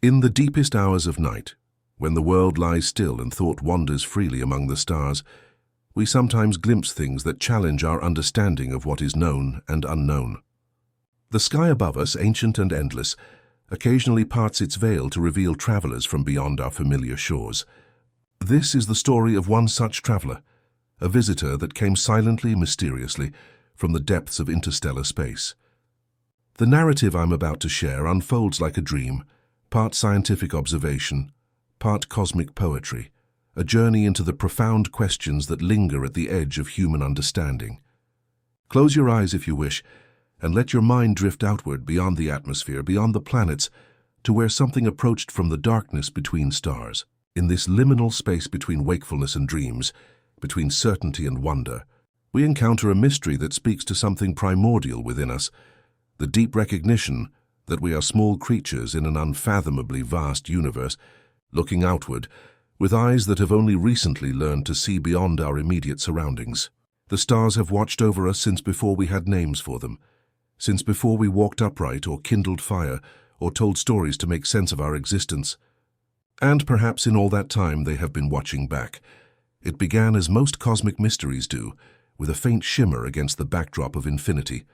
In the deepest hours of night, when the world lies still and thought wanders freely among the stars, we sometimes glimpse things that challenge our understanding of what is known and unknown. The sky above us, ancient and endless, occasionally parts its veil to reveal travelers from beyond our familiar shores. This is the story of one such traveler, a visitor that came silently, mysteriously, from the depths of interstellar space. The narrative I'm about to share unfolds like a dream, part scientific observation, part cosmic poetry, a journey into the profound questions that linger at the edge of human understanding. Close your eyes if you wish, and let your mind drift outward beyond the atmosphere, beyond the planets, to where something approached from the darkness between stars. In this liminal space between wakefulness and dreams, between certainty and wonder, we encounter a mystery that speaks to something primordial within us, the deep recognition that we are small creatures in an unfathomably vast universe, looking outward, with eyes that have only recently learned to see beyond our immediate surroundings. The stars have watched over us since before we had names for them, since before we walked upright or kindled fire or told stories to make sense of our existence. And perhaps in all that time they have been watching back. It began as most cosmic mysteries do, with a faint shimmer against the backdrop of infinity.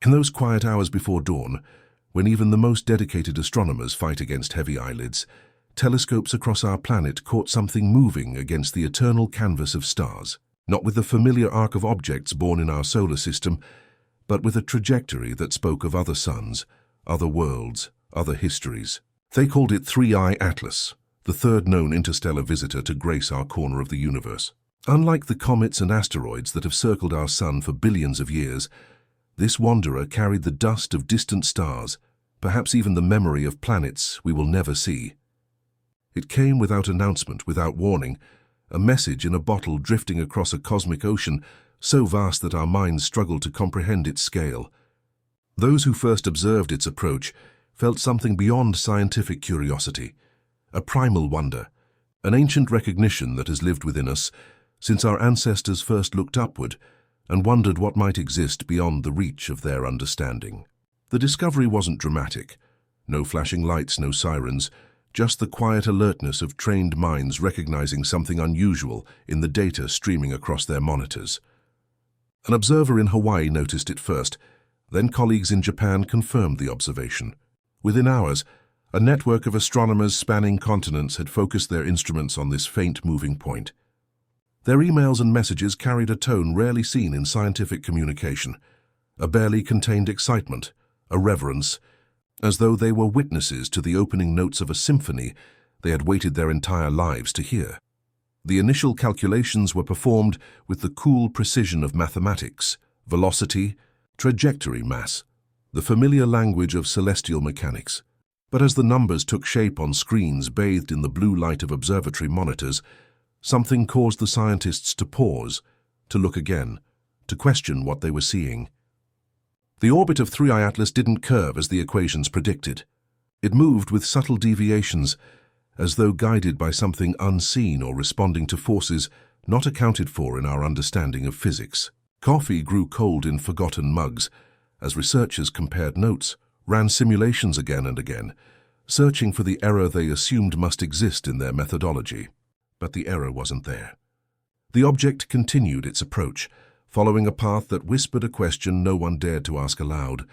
In those quiet hours before dawn, when even the most dedicated astronomers fight against heavy eyelids, telescopes across our planet caught something moving against the eternal canvas of stars, not with the familiar arc of objects born in our solar system, but with a trajectory that spoke of other suns, other worlds, other histories. They called it Three-Eye Atlas, the third known interstellar visitor to grace our corner of the universe. Unlike the comets and asteroids that have circled our sun for billions of years, this wanderer carried the dust of distant stars, perhaps even the memory of planets we will never see. It came without announcement, without warning, a message in a bottle drifting across a cosmic ocean so vast that our minds struggled to comprehend its scale. Those who first observed its approach felt something beyond scientific curiosity, a primal wonder, an ancient recognition that has lived within us since our ancestors first looked upward and wondered what might exist beyond the reach of their understanding. The discovery wasn't dramatic. No flashing lights, no sirens, just the quiet alertness of trained minds recognizing something unusual in the data streaming across their monitors. An observer in Hawaii noticed it first, then colleagues in Japan confirmed the observation. Within hours, a network of astronomers spanning continents had focused their instruments on this faint moving point. Their emails and messages carried a tone rarely seen in scientific communication, a barely contained excitement, a reverence, as though they were witnesses to the opening notes of a symphony they had waited their entire lives to hear. The initial calculations were performed with the cool precision of mathematics, velocity, trajectory, mass, the familiar language of celestial mechanics. But as the numbers took shape on screens bathed in the blue light of observatory monitors, something caused the scientists to pause, to look again, to question what they were seeing. The orbit of Three-Eye Atlas didn't curve as the equations predicted. It moved with subtle deviations, as though guided by something unseen or responding to forces not accounted for in our understanding of physics. Coffee grew cold in forgotten mugs, as researchers compared notes, ran simulations again and again, searching for the error they assumed must exist in their methodology. But the error wasn't there. The object continued its approach, following a path that whispered a question no one dared to ask aloud.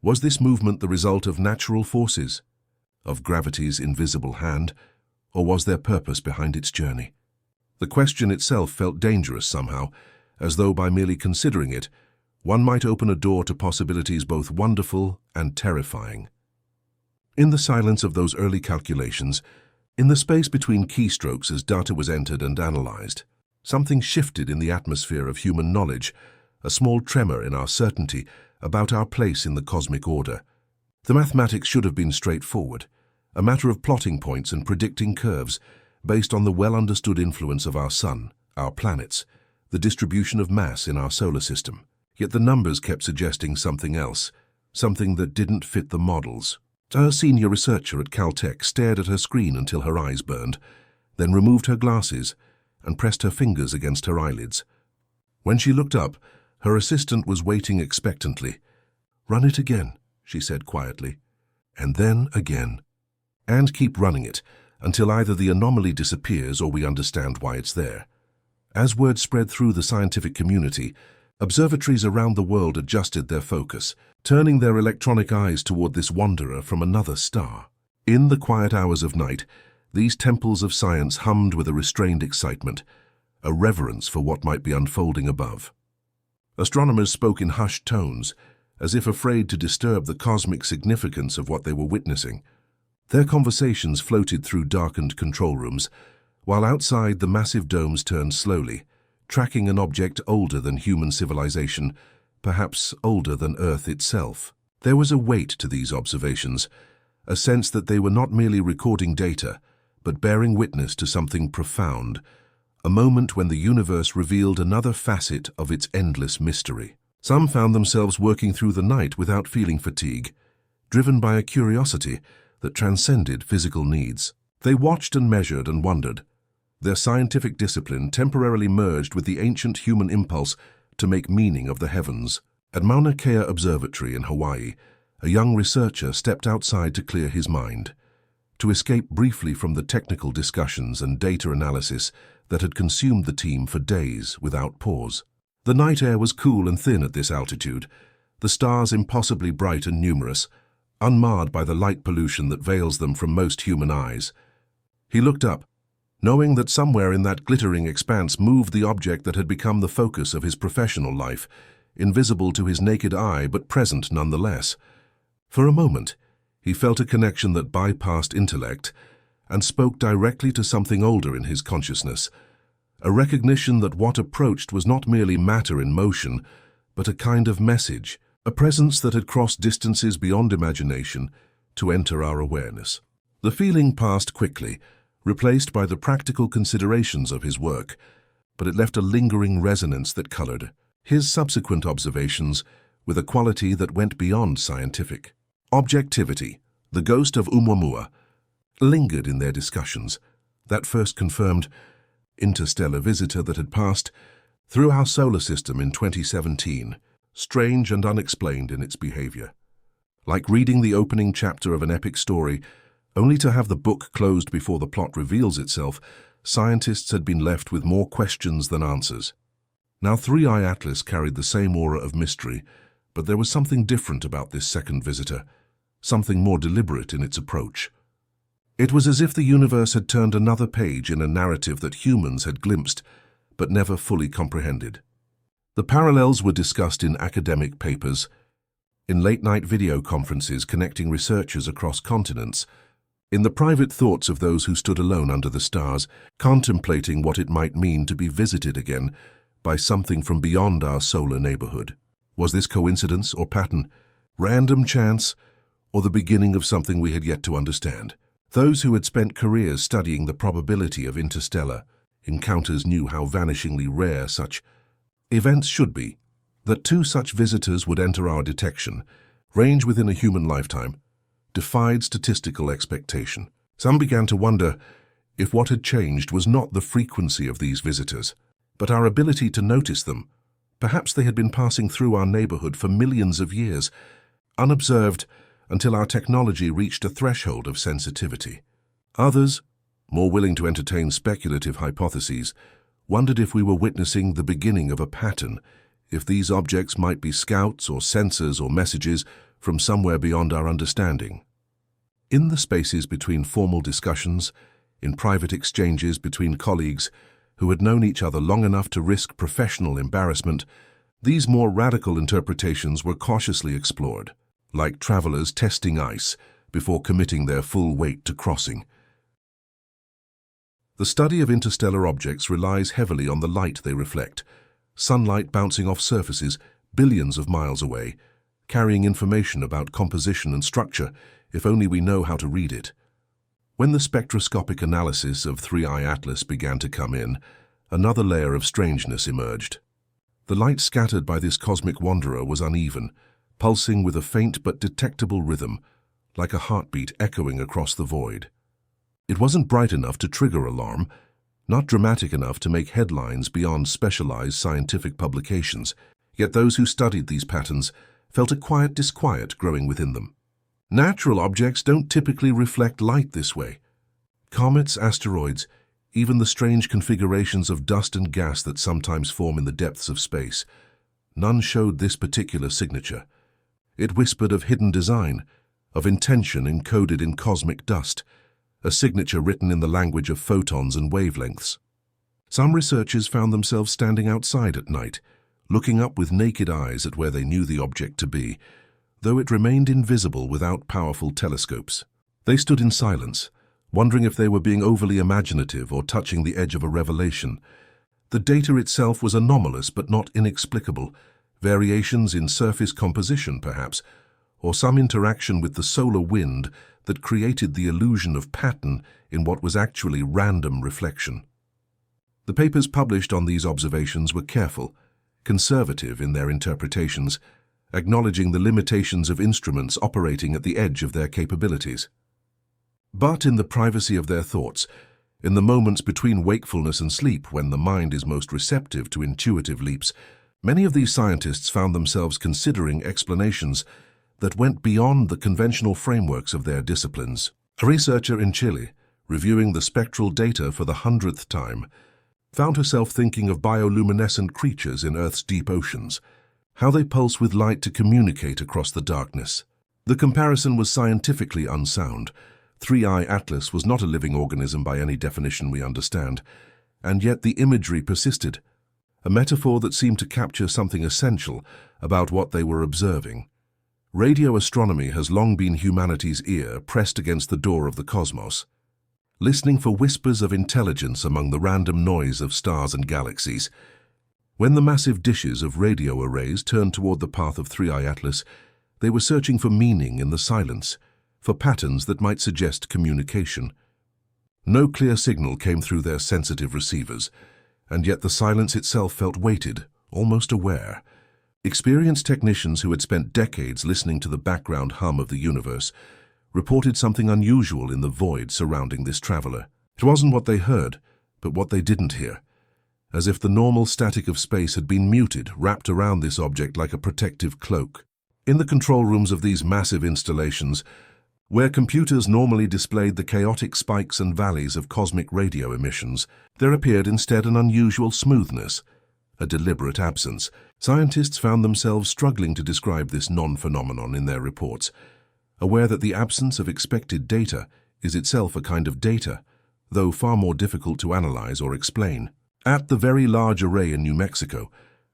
Was this movement the result of natural forces, of gravity's invisible hand, or was there purpose behind its journey? The question itself felt dangerous somehow, as though by merely considering it, one might open a door to possibilities both wonderful and terrifying. In the silence of those early calculations, in the space between keystrokes as data was entered and analyzed, something shifted in the atmosphere of human knowledge, a small tremor in our certainty about our place in the cosmic order. The mathematics should have been straightforward, a matter of plotting points and predicting curves based on the well-understood influence of our sun, our planets, the distribution of mass in our solar system. Yet the numbers kept suggesting something else, something that didn't fit the models. Our senior researcher at Caltech stared at her screen until her eyes burned, then removed her glasses and pressed her fingers against her eyelids. When she looked up, her assistant was waiting expectantly. "Run it again," she said quietly, "and then again." and keep running it until either the anomaly disappears or we understand why it's there. As word spread through the scientific community, observatories around the world adjusted their focus, turning their electronic eyes toward this wanderer from another star. In the quiet hours of night, these temples of science hummed with a restrained excitement, a reverence for what might be unfolding above. Astronomers spoke in hushed tones, as if afraid to disturb the cosmic significance of what they were witnessing. Their conversations floated through darkened control rooms, while outside the massive domes turned slowly, tracking an object older than human civilization, perhaps older than Earth itself. There was a weight to these observations, a sense that they were not merely recording data, but bearing witness to something profound, a moment when the universe revealed another facet of its endless mystery. Some found themselves working through the night without feeling fatigue, driven by a curiosity that transcended physical needs. They watched and measured and wondered. Their scientific discipline temporarily merged with the ancient human impulse to make meaning of the heavens. At Mauna Kea Observatory in Hawaii, a young researcher stepped outside to clear his mind, to escape briefly from the technical discussions and data analysis that had consumed the team for days without pause. The night air was cool and thin at this altitude, the stars impossibly bright and numerous, unmarred by the light pollution that veils them from most human eyes. He looked up, knowing that somewhere in that glittering expanse moved the object that had become the focus of his professional life, invisible to his naked eye but present nonetheless. For a moment, he felt a connection that bypassed intellect and spoke directly to something older in his consciousness, a recognition that what approached was not merely matter in motion, but a kind of message, a presence that had crossed distances beyond imagination to enter our awareness. The feeling passed quickly, replaced by the practical considerations of his work, but it left a lingering resonance that colored his subsequent observations with a quality that went beyond scientific. Objectivity, the ghost of Oumuamua, lingered in their discussions, that first confirmed interstellar visitor that had passed through our solar system in 2017, strange and unexplained in its behavior. Like reading the opening chapter of an epic story, only to have the book closed before the plot reveals itself, scientists had been left with more questions than answers. Now 3i Atlas carried the same aura of mystery, but there was something different about this second visitor, something more deliberate in its approach. It was as if the universe had turned another page in a narrative that humans had glimpsed, but never fully comprehended. The parallels were discussed in academic papers, in late-night video conferences connecting researchers across continents, in the private thoughts of those who stood alone under the stars, contemplating what it might mean to be visited again by something from beyond our solar neighborhood. Was this coincidence or pattern, random chance, or the beginning of something we had yet to understand? Those who had spent careers studying the probability of interstellar encounters knew how vanishingly rare such events should be. That two such visitors would enter our detection, range within a human lifetime, defied statistical expectation. Some began to wonder if what had changed was not the frequency of these visitors, but our ability to notice them. Perhaps they had been passing through our neighborhood for millions of years, unobserved until our technology reached a threshold of sensitivity. Others, more willing to entertain speculative hypotheses, wondered if we were witnessing the beginning of a pattern, if these objects might be scouts or sensors or messages from somewhere beyond our understanding. In the spaces between formal discussions, in private exchanges between colleagues who had known each other long enough to risk professional embarrassment, these more radical interpretations were cautiously explored, like travelers testing ice before committing their full weight to crossing. The study of interstellar objects relies heavily on the light they reflect, sunlight bouncing off surfaces billions of miles away, carrying information about composition and structure if only we know how to read it. When the spectroscopic analysis of 3i Atlas began to come in, another layer of strangeness emerged. The light scattered by this cosmic wanderer was uneven, pulsing with a faint but detectable rhythm, like a heartbeat echoing across the void. It wasn't bright enough to trigger alarm, not dramatic enough to make headlines beyond specialized scientific publications, yet those who studied these patterns felt a quiet disquiet growing within them. Natural objects don't typically reflect light this way. Comets, asteroids, even the strange configurations of dust and gas that sometimes form in the depths of space, none showed this particular signature. It whispered of hidden design, of intention encoded in cosmic dust, a signature written in the language of photons and wavelengths. Some researchers found themselves standing outside at night, looking up with naked eyes at where they knew the object to be, though it remained invisible without powerful telescopes. They stood in silence, wondering if they were being overly imaginative or touching the edge of a revelation. The data itself was anomalous but not inexplicable, variations in surface composition perhaps, or some interaction with the solar wind that created the illusion of pattern in what was actually random reflection. The papers published on these observations were careful, conservative in their interpretations, acknowledging the limitations of instruments operating at the edge of their capabilities. But in the privacy of their thoughts, in the moments between wakefulness and sleep when the mind is most receptive to intuitive leaps, many of these scientists found themselves considering explanations that went beyond the conventional frameworks of their disciplines. A researcher in Chile, reviewing the spectral data for the 100th time, found herself thinking of bioluminescent creatures in Earth's deep oceans, how they pulse with light to communicate across the darkness. The comparison was scientifically unsound. 3i Atlas was not a living organism by any definition we understand, and yet the imagery persisted, a metaphor that seemed to capture something essential about what they were observing. Radio astronomy has long been humanity's ear pressed against the door of the cosmos, listening for whispers of intelligence among the random noise of stars and galaxies. When the massive dishes of radio arrays turned toward the path of 3i Atlas, they were searching for meaning in the silence, for patterns that might suggest communication. No clear signal came through their sensitive receivers, and yet the silence itself felt weighted, almost aware. Experienced technicians who had spent decades listening to the background hum of the universe reported something unusual in the void surrounding this traveler. It wasn't what they heard, but what they didn't hear, as if the normal static of space had been muted, wrapped around this object like a protective cloak. In the control rooms of these massive installations, where computers normally displayed the chaotic spikes and valleys of cosmic radio emissions, there appeared instead an unusual smoothness, a deliberate absence. Scientists found themselves struggling to describe this non-phenomenon in their reports, aware that the absence of expected data is itself a kind of data, though far more difficult to analyze or explain. At the Very Large Array in New Mexico,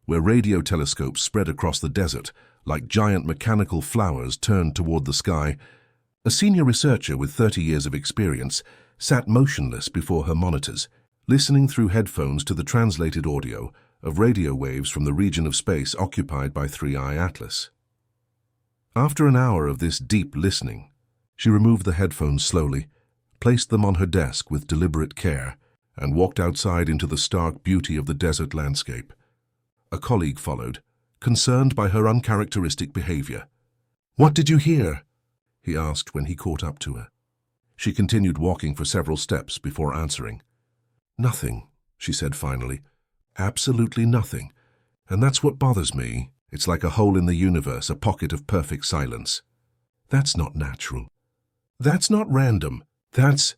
where radio telescopes spread across the desert like giant mechanical flowers turned toward the sky, a senior researcher with 30 years of experience sat motionless before her monitors, listening through headphones to the translated audio of radio waves from the region of space occupied by 3i Atlas. After an hour of this deep listening, she removed the headphones slowly, placed them on her desk with deliberate care, and walked outside into the stark beauty of the desert landscape. A colleague followed, concerned by her uncharacteristic behavior. "What did you hear?" he asked when he caught up to her. She continued walking for several steps before answering. "Nothing," she said finally. "Absolutely nothing. And that's what bothers me. It's like a hole in the universe, a pocket of perfect silence. That's not natural. That's not random. That's—"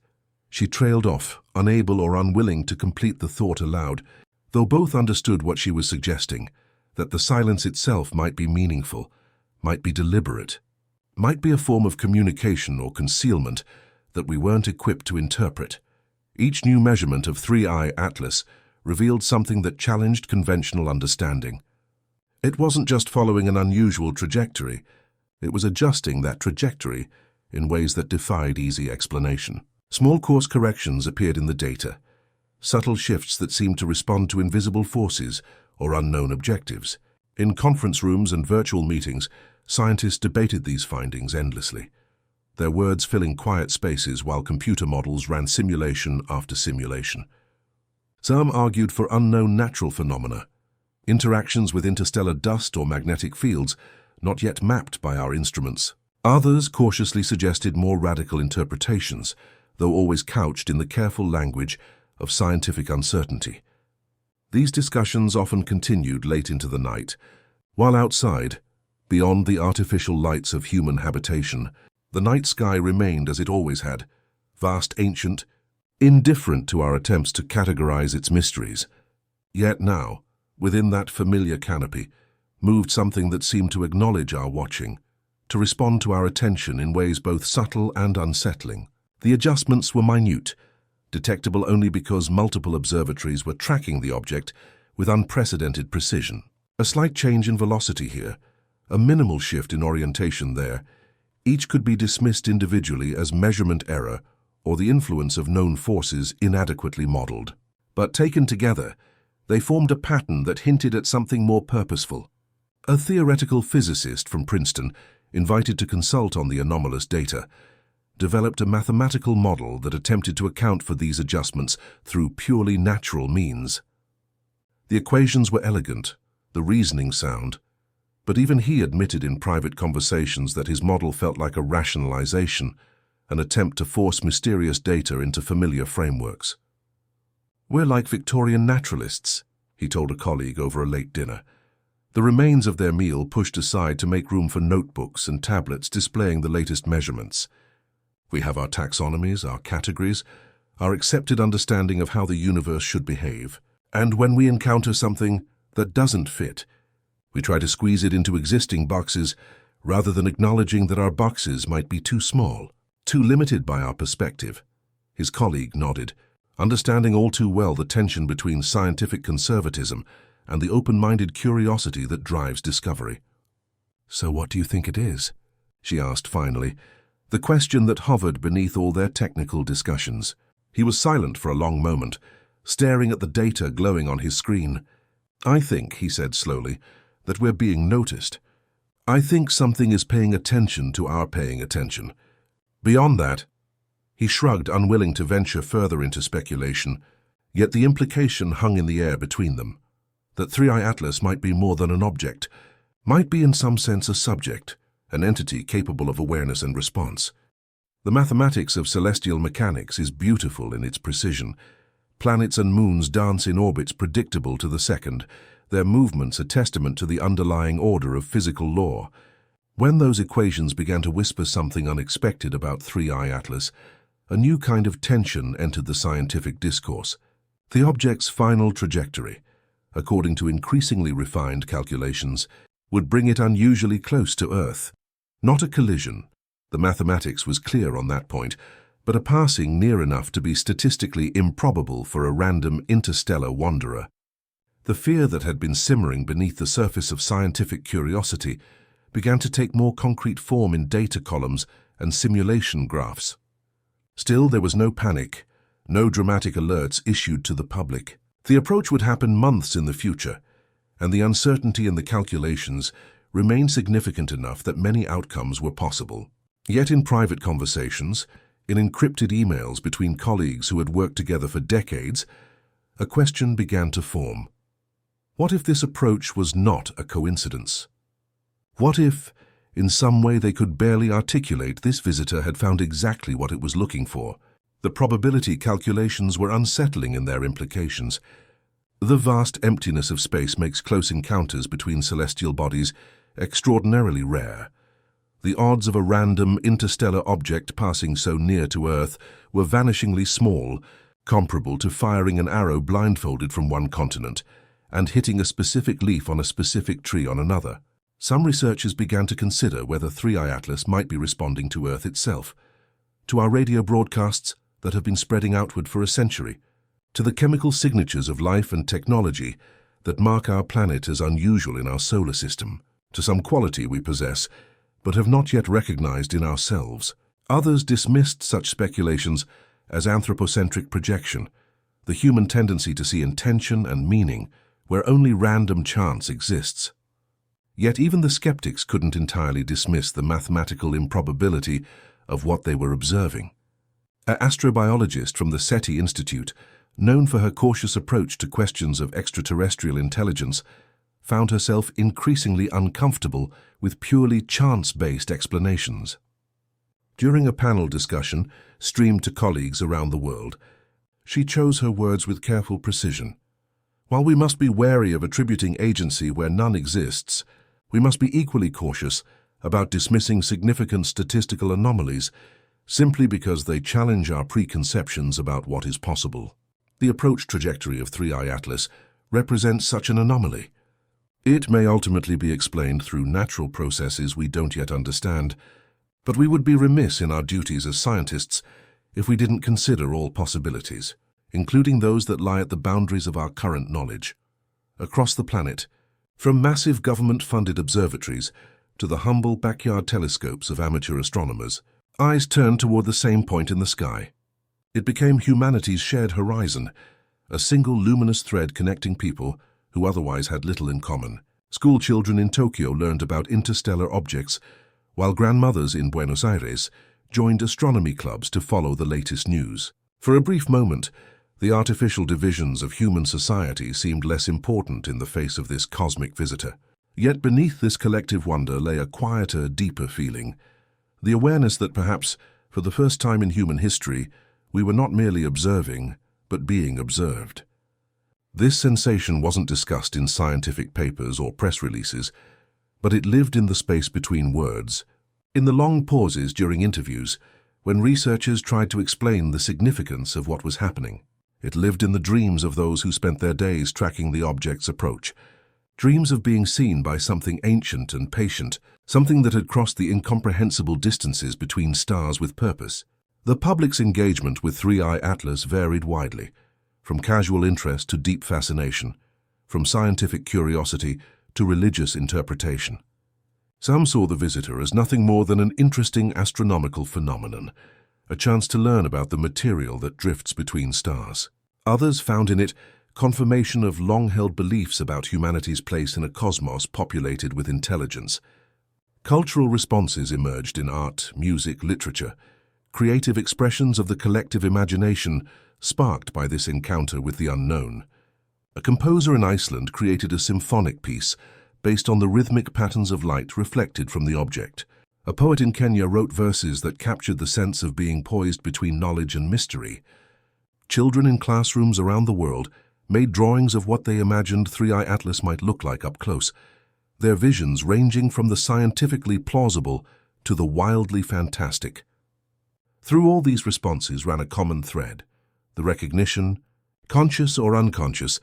She trailed off, unable or unwilling to complete the thought aloud, though both understood what she was suggesting, that the silence itself might be meaningful, might be deliberate, might be a form of communication or concealment that we weren't equipped to interpret. Each new measurement of 3i Atlas revealed something that challenged conventional understanding. It wasn't just following an unusual trajectory, it was adjusting that trajectory in ways that defied easy explanation. Small course corrections appeared in the data, subtle shifts that seemed to respond to invisible forces or unknown objectives. In conference rooms and virtual meetings, scientists debated these findings endlessly, their words filling quiet spaces while computer models ran simulation after simulation. Some argued for unknown natural phenomena, interactions with interstellar dust or magnetic fields not yet mapped by our instruments. Others cautiously suggested more radical interpretations, though always couched in the careful language of scientific uncertainty. These discussions often continued late into the night, while outside, beyond the artificial lights of human habitation, The night sky remained as it always had, vast, ancient, indifferent to our attempts to categorize its mysteries. Yet now, within that familiar canopy, moved something that seemed to acknowledge our watching, to respond to our attention in ways both subtle and unsettling. The adjustments were minute, detectable only because multiple observatories were tracking the object with unprecedented precision. A slight change in velocity here, a minimal shift in orientation there, each could be dismissed individually as measurement error or the influence of known forces inadequately modeled. But taken together, they formed a pattern that hinted at something more purposeful. A theoretical physicist from Princeton, invited to consult on the anomalous data, developed a mathematical model that attempted to account for these adjustments through purely natural means. The equations were elegant, the reasoning sound, but even he admitted in private conversations that his model felt like a rationalization, an attempt to force mysterious data into familiar frameworks. "We're like Victorian naturalists," he told a colleague over a late dinner, the remains of their meal pushed aside to make room for notebooks and tablets displaying the latest measurements. "We have our taxonomies, our categories, our accepted understanding of how the universe should behave. And when we encounter something that doesn't fit, we try to squeeze it into existing boxes rather than acknowledging that our boxes might be too small, too limited by our perspective." His colleague nodded, understanding all too well the tension between scientific conservatism and the open-minded curiosity that drives discovery. "So what do you think it is?" she asked finally, the question that hovered beneath all their technical discussions. He was silent for a long moment, staring at the data glowing on his screen. "I think," he said slowly, "that we're being noticed. I think something is paying attention to our paying attention. Beyond that," he shrugged, unwilling to venture further into speculation, yet the implication hung in the air between them, that 3i Atlas might be more than an object, might be in some sense a subject, an entity capable of awareness and response. The mathematics of celestial mechanics is beautiful in its precision. Planets and moons dance in orbits predictable to the second, their movements a testament to the underlying order of physical law. When those equations began to whisper something unexpected about 3i Atlas, a new kind of tension entered the scientific discourse. The object's final trajectory, according to increasingly refined calculations, would bring it unusually close to Earth. Not a collision, the mathematics was clear on that point, but a passing near enough to be statistically improbable for a random interstellar wanderer. The fear that had been simmering beneath the surface of scientific curiosity began to take more concrete form in data columns and simulation graphs. Still, there was no panic, no dramatic alerts issued to the public. The approach would happen months in the future, and the uncertainty in the calculations remained significant enough that many outcomes were possible. Yet in private conversations, in encrypted emails between colleagues who had worked together for decades, a question began to form. What if this approach was not a coincidence? What if, in some way they could barely articulate, this visitor had found exactly what it was looking for? The probability calculations were unsettling in their implications. The vast emptiness of space makes close encounters between celestial bodies extraordinarily rare. The odds of a random interstellar object passing so near to Earth were vanishingly small, comparable to firing an arrow blindfolded from one continent and hitting a specific leaf on a specific tree on another. Some researchers began to consider whether 3i Atlas might be responding to Earth itself, to our radio broadcasts that have been spreading outward for a century, to the chemical signatures of life and technology that mark our planet as unusual in our solar system, to some quality we possess but have not yet recognized in ourselves. Others dismissed such speculations as anthropocentric projection, the human tendency to see intention and meaning where only random chance exists. Yet even the skeptics couldn't entirely dismiss the mathematical improbability of what they were observing. An astrobiologist from the SETI Institute, known for her cautious approach to questions of extraterrestrial intelligence, found herself increasingly uncomfortable with purely chance-based explanations. During a panel discussion streamed to colleagues around the world, she chose her words with careful precision. While we must be wary of attributing agency where none exists, we must be equally cautious about dismissing significant statistical anomalies simply because they challenge our preconceptions about what is possible. The approach trajectory of 3I Atlas represents such an anomaly. It may ultimately be explained through natural processes we don't yet understand, but we would be remiss in our duties as scientists if we didn't consider all possibilities, including those that lie at the boundaries of our current knowledge. Across the planet, from massive government-funded observatories to the humble backyard telescopes of amateur astronomers, eyes turned toward the same point in the sky. It became humanity's shared horizon, a single luminous thread connecting people who otherwise had little in common. School children in Tokyo learned about interstellar objects, while grandmothers in Buenos Aires joined astronomy clubs to follow the latest news. For a brief moment, the artificial divisions of human society seemed less important in the face of this cosmic visitor. Yet beneath this collective wonder lay a quieter, deeper feeling, the awareness that perhaps, for the first time in human history, we were not merely observing, but being observed. This sensation wasn't discussed in scientific papers or press releases, but it lived in the space between words, in the long pauses during interviews, when researchers tried to explain the significance of what was happening. It lived in the dreams of those who spent their days tracking the object's approach, dreams of being seen by something ancient and patient, something that had crossed the incomprehensible distances between stars with purpose. The public's engagement with 3I Atlas varied widely, from casual interest to deep fascination, from scientific curiosity to religious interpretation. Some saw the visitor as nothing more than an interesting astronomical phenomenon, a chance to learn about the material that drifts between stars. Others found in it confirmation of long-held beliefs about humanity's place in a cosmos populated with intelligence. Cultural responses emerged in art, music, literature, creative expressions of the collective imagination sparked by this encounter with the unknown. A composer in Iceland created a symphonic piece based on the rhythmic patterns of light reflected from the object. A poet in Kenya wrote verses that captured the sense of being poised between knowledge and mystery. Children in classrooms around the world made drawings of what they imagined 3I Atlas might look like up close, their visions ranging from the scientifically plausible to the wildly fantastic. Through all these responses ran a common thread, the recognition, conscious or unconscious,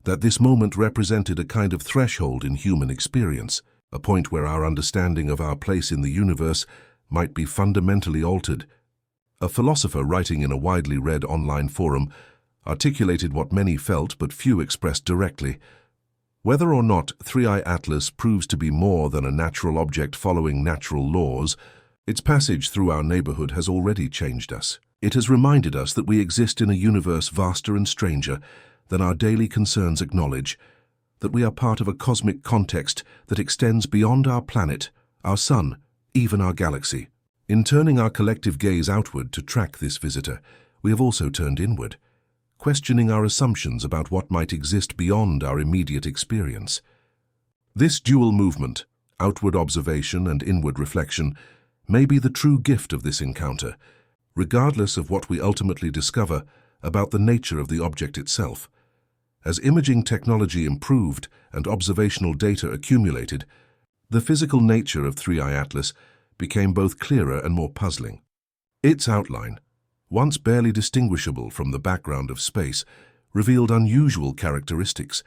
that this moment represented a kind of threshold in human experience, a point where our understanding of our place in the universe might be fundamentally altered. A philosopher writing in a widely read online forum articulated what many felt but few expressed directly. Whether or not 3I Atlas proves to be more than a natural object following natural laws, its passage through our neighborhood has already changed us. It has reminded us that we exist in a universe vaster and stranger than our daily concerns acknowledge, that we are part of a cosmic context that extends beyond our planet, our sun, even our galaxy. In turning our collective gaze outward to track this visitor, we have also turned inward, questioning our assumptions about what might exist beyond our immediate experience. This dual movement, outward observation and inward reflection, may be the true gift of this encounter, regardless of what we ultimately discover about the nature of the object itself. As imaging technology improved and observational data accumulated, the physical nature of 3I Atlas became both clearer and more puzzling. Its outline, once barely distinguishable from the background of space, revealed unusual characteristics,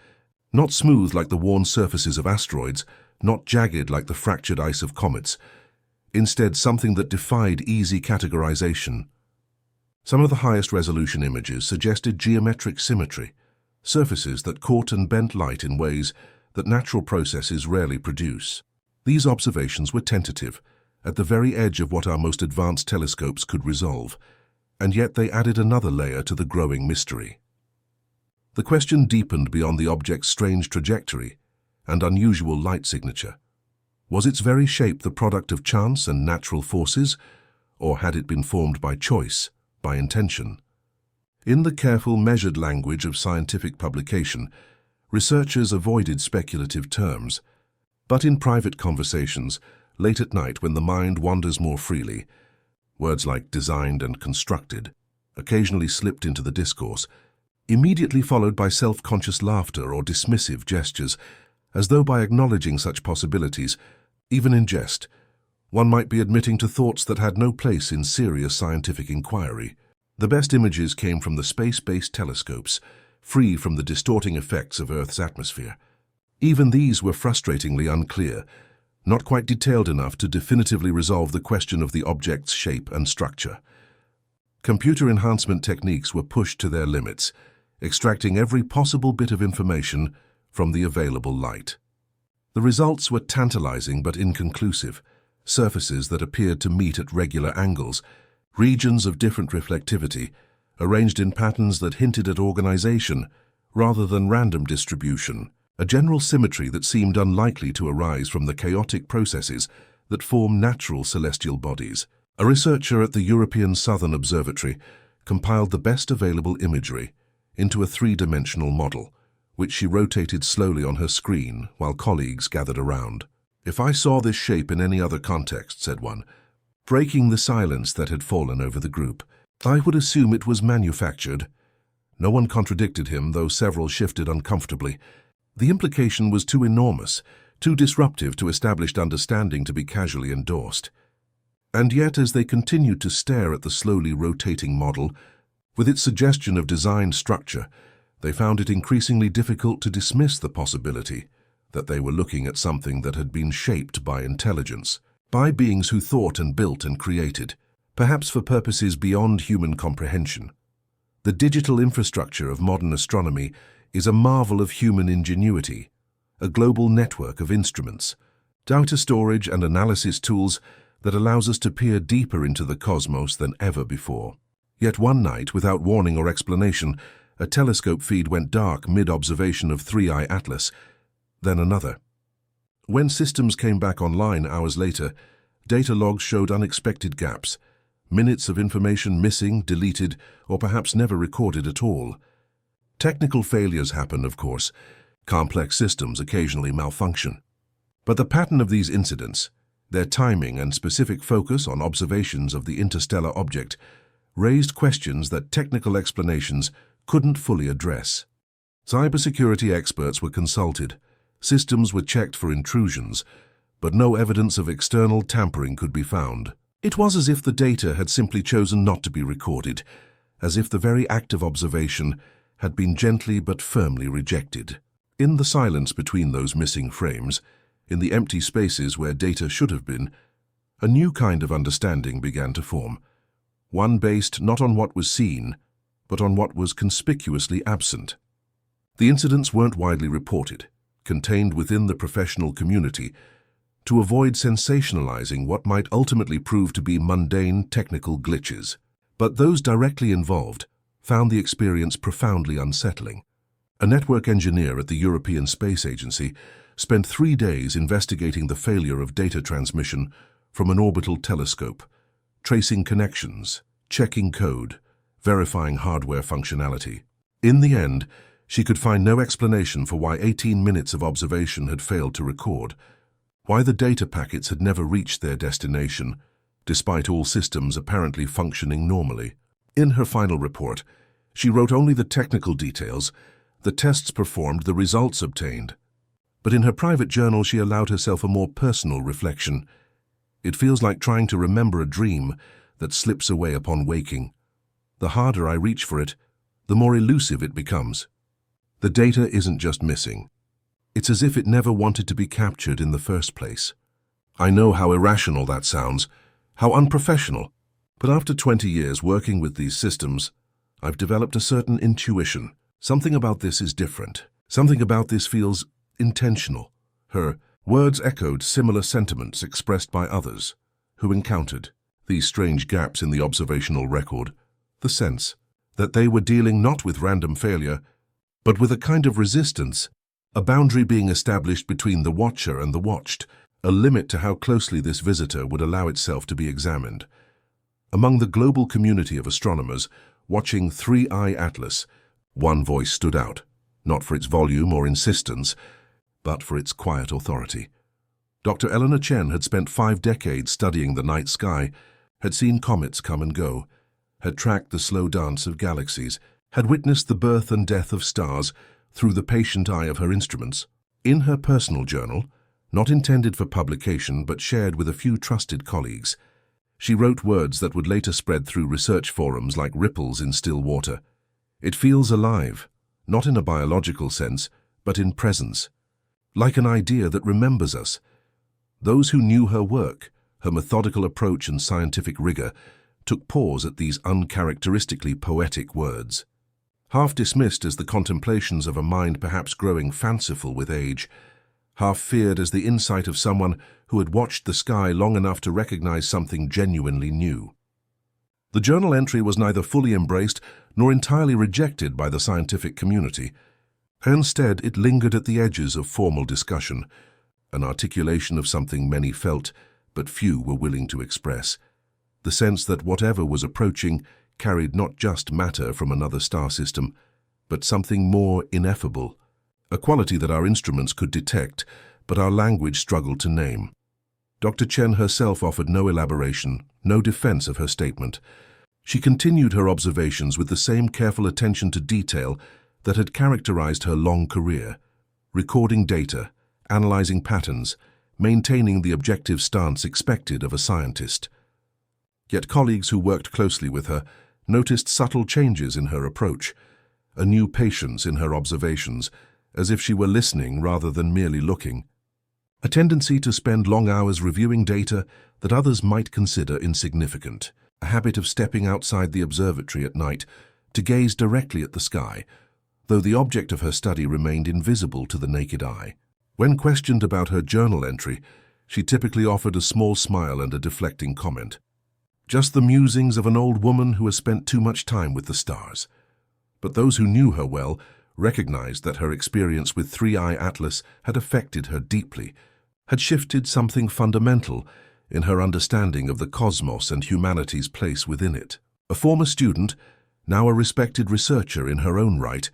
not smooth like the worn surfaces of asteroids, not jagged like the fractured ice of comets, instead something that defied easy categorization. Some of the highest resolution images suggested geometric symmetry, surfaces that caught and bent light in ways that natural processes rarely produce. These observations were tentative, at the very edge of what our most advanced telescopes could resolve, and yet they added another layer to the growing mystery. The question deepened beyond the object's strange trajectory and unusual light signature. Was its very shape the product of chance and natural forces, or had it been formed by choice, by intention? In the careful, measured language of scientific publication, researchers avoided speculative terms, but in private conversations, late at night when the mind wanders more freely, words like designed and constructed occasionally slipped into the discourse, immediately followed by self-conscious laughter or dismissive gestures, as though by acknowledging such possibilities, even in jest, One might be admitting to thoughts that had no place in serious scientific inquiry. The best images came from the space-based telescopes, free from the distorting effects of Earth's atmosphere. Even these were frustratingly unclear, not quite detailed enough to definitively resolve the question of the object's shape and structure. Computer enhancement techniques were pushed to their limits, extracting every possible bit of information from the available light. The results were tantalizing but inconclusive. Surfaces that appeared to meet at regular angles, regions of different reflectivity, arranged in patterns that hinted at organization rather than random distribution, a general symmetry that seemed unlikely to arise from the chaotic processes that form natural celestial bodies. A researcher at the European Southern Observatory compiled the best available imagery into a three-dimensional model, which she rotated slowly on her screen while colleagues gathered around. "If I saw this shape in any other context," said one, breaking the silence that had fallen over the group, "I would assume it was manufactured." No one contradicted him, though several shifted uncomfortably. The implication was too enormous, too disruptive to established understanding to be casually endorsed. And yet, as they continued to stare at the slowly rotating model, with its suggestion of designed structure, they found it increasingly difficult to dismiss the possibility that they were looking at something that had been shaped by intelligence, by beings who thought and built and created, perhaps for purposes beyond human comprehension. The digital infrastructure of modern astronomy is a marvel of human ingenuity, a global network of instruments, data storage and analysis tools that allows us to peer deeper into the cosmos than ever before. Yet one night, without warning or explanation, a telescope feed went dark mid-observation of 3I Atlas, then another. When systems came back online hours later, data logs showed unexpected gaps, minutes of information missing, deleted, or perhaps never recorded at all. Technical failures happen, of course. Complex systems occasionally malfunction. But the pattern of these incidents, their timing and specific focus on observations of the interstellar object, raised questions that technical explanations couldn't fully address. Cybersecurity experts were consulted. Systems were checked for intrusions, but no evidence of external tampering could be found. It was as if the data had simply chosen not to be recorded, as if the very act of observation had been gently but firmly rejected. In the silence between those missing frames, in the empty spaces where data should have been, a new kind of understanding began to form, one based not on what was seen, but on what was conspicuously absent. The incidents weren't widely reported, contained within the professional community, to avoid sensationalizing what might ultimately prove to be mundane technical glitches. But those directly involved found the experience profoundly unsettling. A network engineer at the European Space Agency spent 3 days investigating the failure of data transmission from an orbital telescope, tracing connections, checking code, verifying hardware functionality. In the end, she could find no explanation for why 18 minutes of observation had failed to record, why the data packets had never reached their destination, despite all systems apparently functioning normally. In her final report, she wrote only the technical details, the tests performed, the results obtained. But in her private journal, she allowed herself a more personal reflection. "It feels like trying to remember a dream that slips away upon waking. The harder I reach for it, the more elusive it becomes. The data isn't just missing. It's as if it never wanted to be captured in the first place." I know how irrational that sounds, how unprofessional, but after 20 years working with these systems, I've developed a certain intuition. Something about this is different. Something about this feels intentional. Her words echoed similar sentiments expressed by others who encountered these strange gaps in the observational record, the sense that they were dealing not with random failure, but with a kind of resistance, a boundary being established between the watcher and the watched, a limit to how closely this visitor would allow itself to be examined. Among the global community of astronomers watching 3I Atlas, one voice stood out, not for its volume or insistence, but for its quiet authority. Dr. Eleanor Chen had spent 5 decades studying the night sky, had seen comets come and go, had tracked the slow dance of galaxies, had witnessed the birth and death of stars through the patient eye of her instruments. In her personal journal, not intended for publication but shared with a few trusted colleagues. She wrote words that would later spread through research forums like ripples in still water. It feels alive, not in a biological sense, but in presence, like an idea that remembers us. Those who knew her work, her methodical approach and scientific rigor, took pause at these uncharacteristically poetic words. Half dismissed as the contemplations of a mind perhaps growing fanciful with age, half feared as the insight of someone who had watched the sky long enough to recognize something genuinely new. The journal entry was neither fully embraced nor entirely rejected by the scientific community. Instead, it lingered at the edges of formal discussion, an articulation of something many felt but few were willing to express. The sense that whatever was approaching carried not just matter from another star system, but something more ineffable, a quality that our instruments could detect, but our language struggled to name. Dr. Chen herself offered no elaboration, no defense of her statement. She continued her observations with the same careful attention to detail that had characterized her long career, recording data, analyzing patterns, maintaining the objective stance expected of a scientist. Yet colleagues who worked closely with her noticed subtle changes in her approach, a new patience in her observations, as if she were listening rather than merely looking. A tendency to spend long hours reviewing data that others might consider insignificant, a habit of stepping outside the observatory at night to gaze directly at the sky, though the object of her study remained invisible to the naked eye. When questioned about her journal entry, she typically offered a small smile and a deflecting comment. Just the musings of an old woman who has spent too much time with the stars. But those who knew her well recognized that her experience with 3i Atlas had affected her deeply, had shifted something fundamental in her understanding of the cosmos and humanity's place within it. A former student, now a respected researcher in her own right,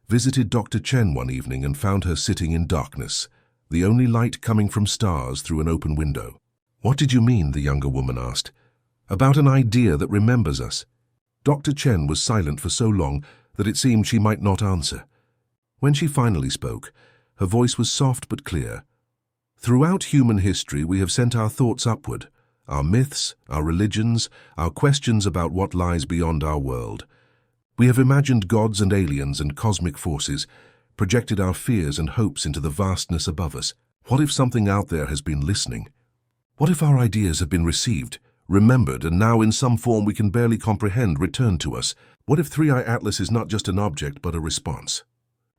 visited Dr. Chen one evening and found her sitting in darkness, the only light coming from stars through an open window. "What did you mean?" the younger woman asked. "About an idea that remembers us." Dr. Chen was silent for so long that it seemed she might not answer. When she finally spoke, her voice was soft but clear. "Throughout human history, we have sent our thoughts upward, our myths, our religions, our questions about what lies beyond our world. We have imagined gods and aliens and cosmic forces, projected our fears and hopes into the vastness above us. What if something out there has been listening? What if our ideas have been received, remembered, and now in some form we can barely comprehend returned to us? What if 3i Atlas is not just an object but a response?"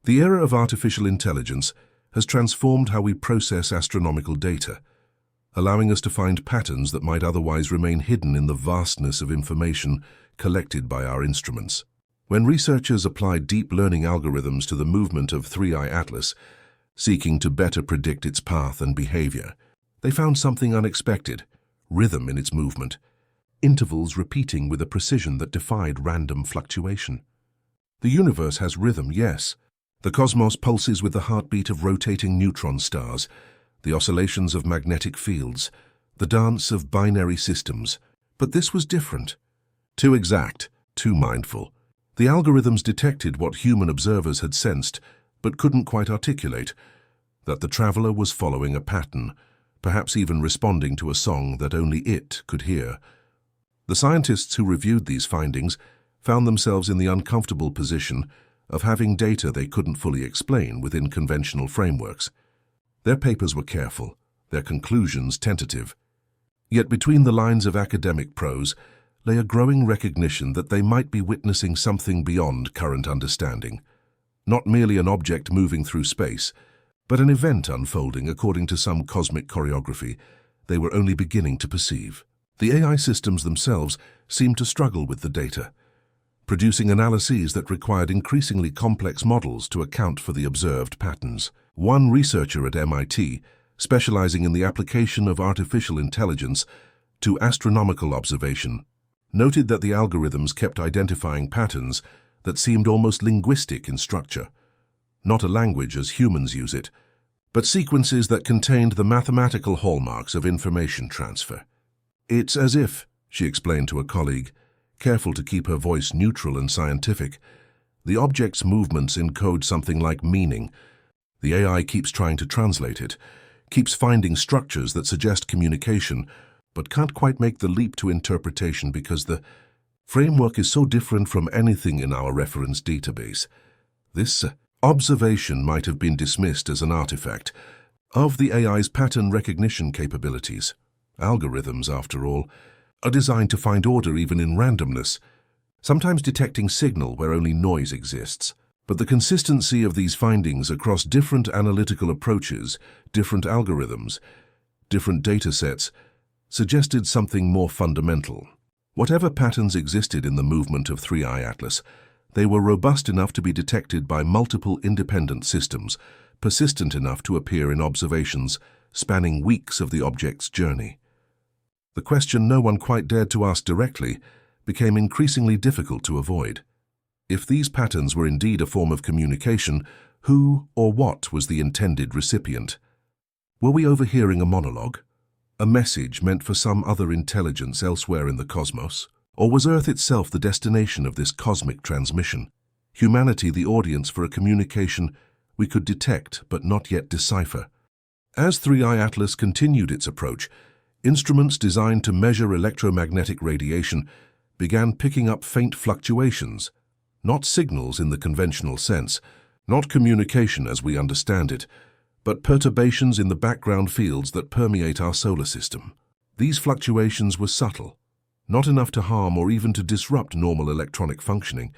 The era of artificial intelligence has transformed how we process astronomical data, allowing us to find patterns that might otherwise remain hidden in the vastness of information collected by our instruments. When researchers applied deep learning algorithms to the movement of 3i Atlas, seeking to better predict its path and behavior, they found something unexpected: rhythm in its movement, intervals repeating with a precision that defied random fluctuation. The universe has rhythm, yes. The cosmos pulses with the heartbeat of rotating neutron stars, the oscillations of magnetic fields, the dance of binary systems. But this was different. Too exact, too mindful. The algorithms detected what human observers had sensed but couldn't quite articulate, that the traveler was following a pattern, perhaps even responding to a song that only it could hear. The scientists who reviewed these findings found themselves in the uncomfortable position of having data they couldn't fully explain within conventional frameworks. Their papers were careful, their conclusions tentative. Yet between the lines of academic prose lay a growing recognition that they might be witnessing something beyond current understanding. Not merely an object moving through space, but an event unfolding according to some cosmic choreography they were only beginning to perceive. The AI systems themselves seemed to struggle with the data, producing analyses that required increasingly complex models to account for the observed patterns. One researcher at MIT, specializing in the application of artificial intelligence to astronomical observation, noted that the algorithms kept identifying patterns that seemed almost linguistic in structure, not a language as humans use it, but sequences that contained the mathematical hallmarks of information transfer. "It's as if," she explained to a colleague, careful to keep her voice neutral and scientific, "the object's movements encode something like meaning. The AI keeps trying to translate it, keeps finding structures that suggest communication, but can't quite make the leap to interpretation because the framework is so different from anything in our reference database. This observation might have been dismissed as an artifact of the AI's pattern recognition capabilities. Algorithms, after all, are designed to find order even in randomness, sometimes detecting signal where only noise exists. But the consistency of these findings across different analytical approaches, different algorithms, different datasets, suggested something more fundamental. Whatever patterns existed in the movement of 3i Atlas, they were robust enough to be detected by multiple independent systems, persistent enough to appear in observations spanning weeks of the object's journey. The question no one quite dared to ask directly became increasingly difficult to avoid. If these patterns were indeed a form of communication, who or what was the intended recipient? Were we overhearing a monologue? A message meant for some other intelligence elsewhere in the cosmos? Or was Earth itself the destination of this cosmic transmission? Humanity the audience for a communication we could detect but not yet decipher? As 3i Atlas continued its approach, instruments designed to measure electromagnetic radiation began picking up faint fluctuations, not signals in the conventional sense, not communication as we understand it, but perturbations in the background fields that permeate our solar system. These fluctuations were subtle, not enough to harm or even to disrupt normal electronic functioning,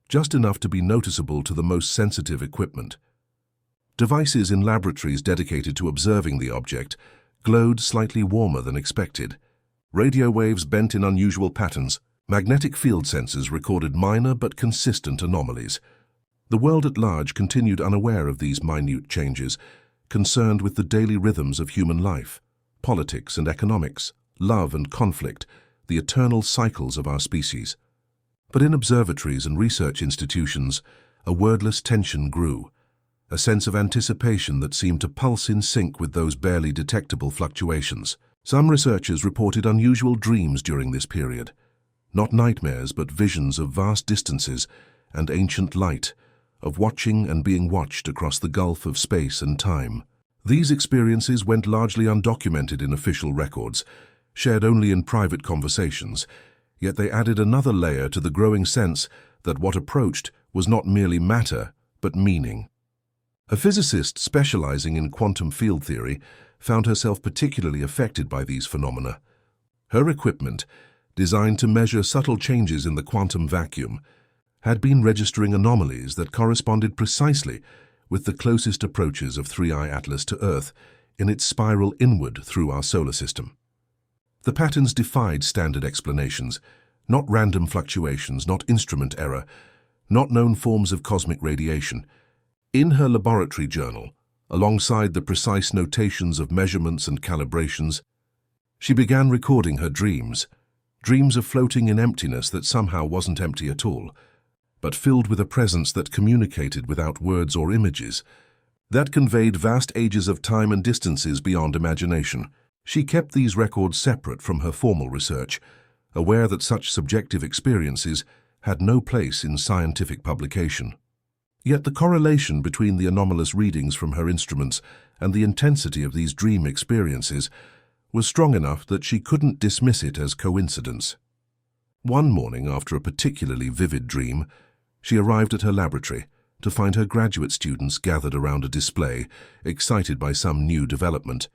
just enough to be noticeable to the most sensitive equipment. Devices in laboratories dedicated to observing the object glowed slightly warmer than expected. Radio waves bent in unusual patterns. Magnetic field sensors recorded minor but consistent anomalies. The world at large continued unaware of these minute changes, concerned with the daily rhythms of human life, politics and economics, love and conflict, the eternal cycles of our species. But in observatories and research institutions, a wordless tension grew, a sense of anticipation that seemed to pulse in sync with those barely detectable fluctuations. Some researchers reported unusual dreams during this period, not nightmares but visions of vast distances and ancient light, of watching and being watched across the gulf of space and time. These experiences went largely undocumented in official records, shared only in private conversations, yet they added another layer to the growing sense that what approached was not merely matter, but meaning. A physicist specializing in quantum field theory found herself particularly affected by these phenomena. Her equipment, designed to measure subtle changes in the quantum vacuum, had been registering anomalies that corresponded precisely with the closest approaches of 3i Atlas to Earth in its spiral inward through our solar system. The patterns defied standard explanations, not random fluctuations, not instrument error, not known forms of cosmic radiation. In her laboratory journal, alongside the precise notations of measurements and calibrations, she began recording her dreams of floating in emptiness that somehow wasn't empty at all, but filled with a presence that communicated without words or images, that conveyed vast ages of time and distances beyond imagination. She kept these records separate from her formal research, aware that such subjective experiences had no place in scientific publication. Yet the correlation between the anomalous readings from her instruments and the intensity of these dream experiences was strong enough that she couldn't dismiss it as coincidence. One morning, after a particularly vivid dream, she arrived at her laboratory to find her graduate students gathered around a display, excited by some new development.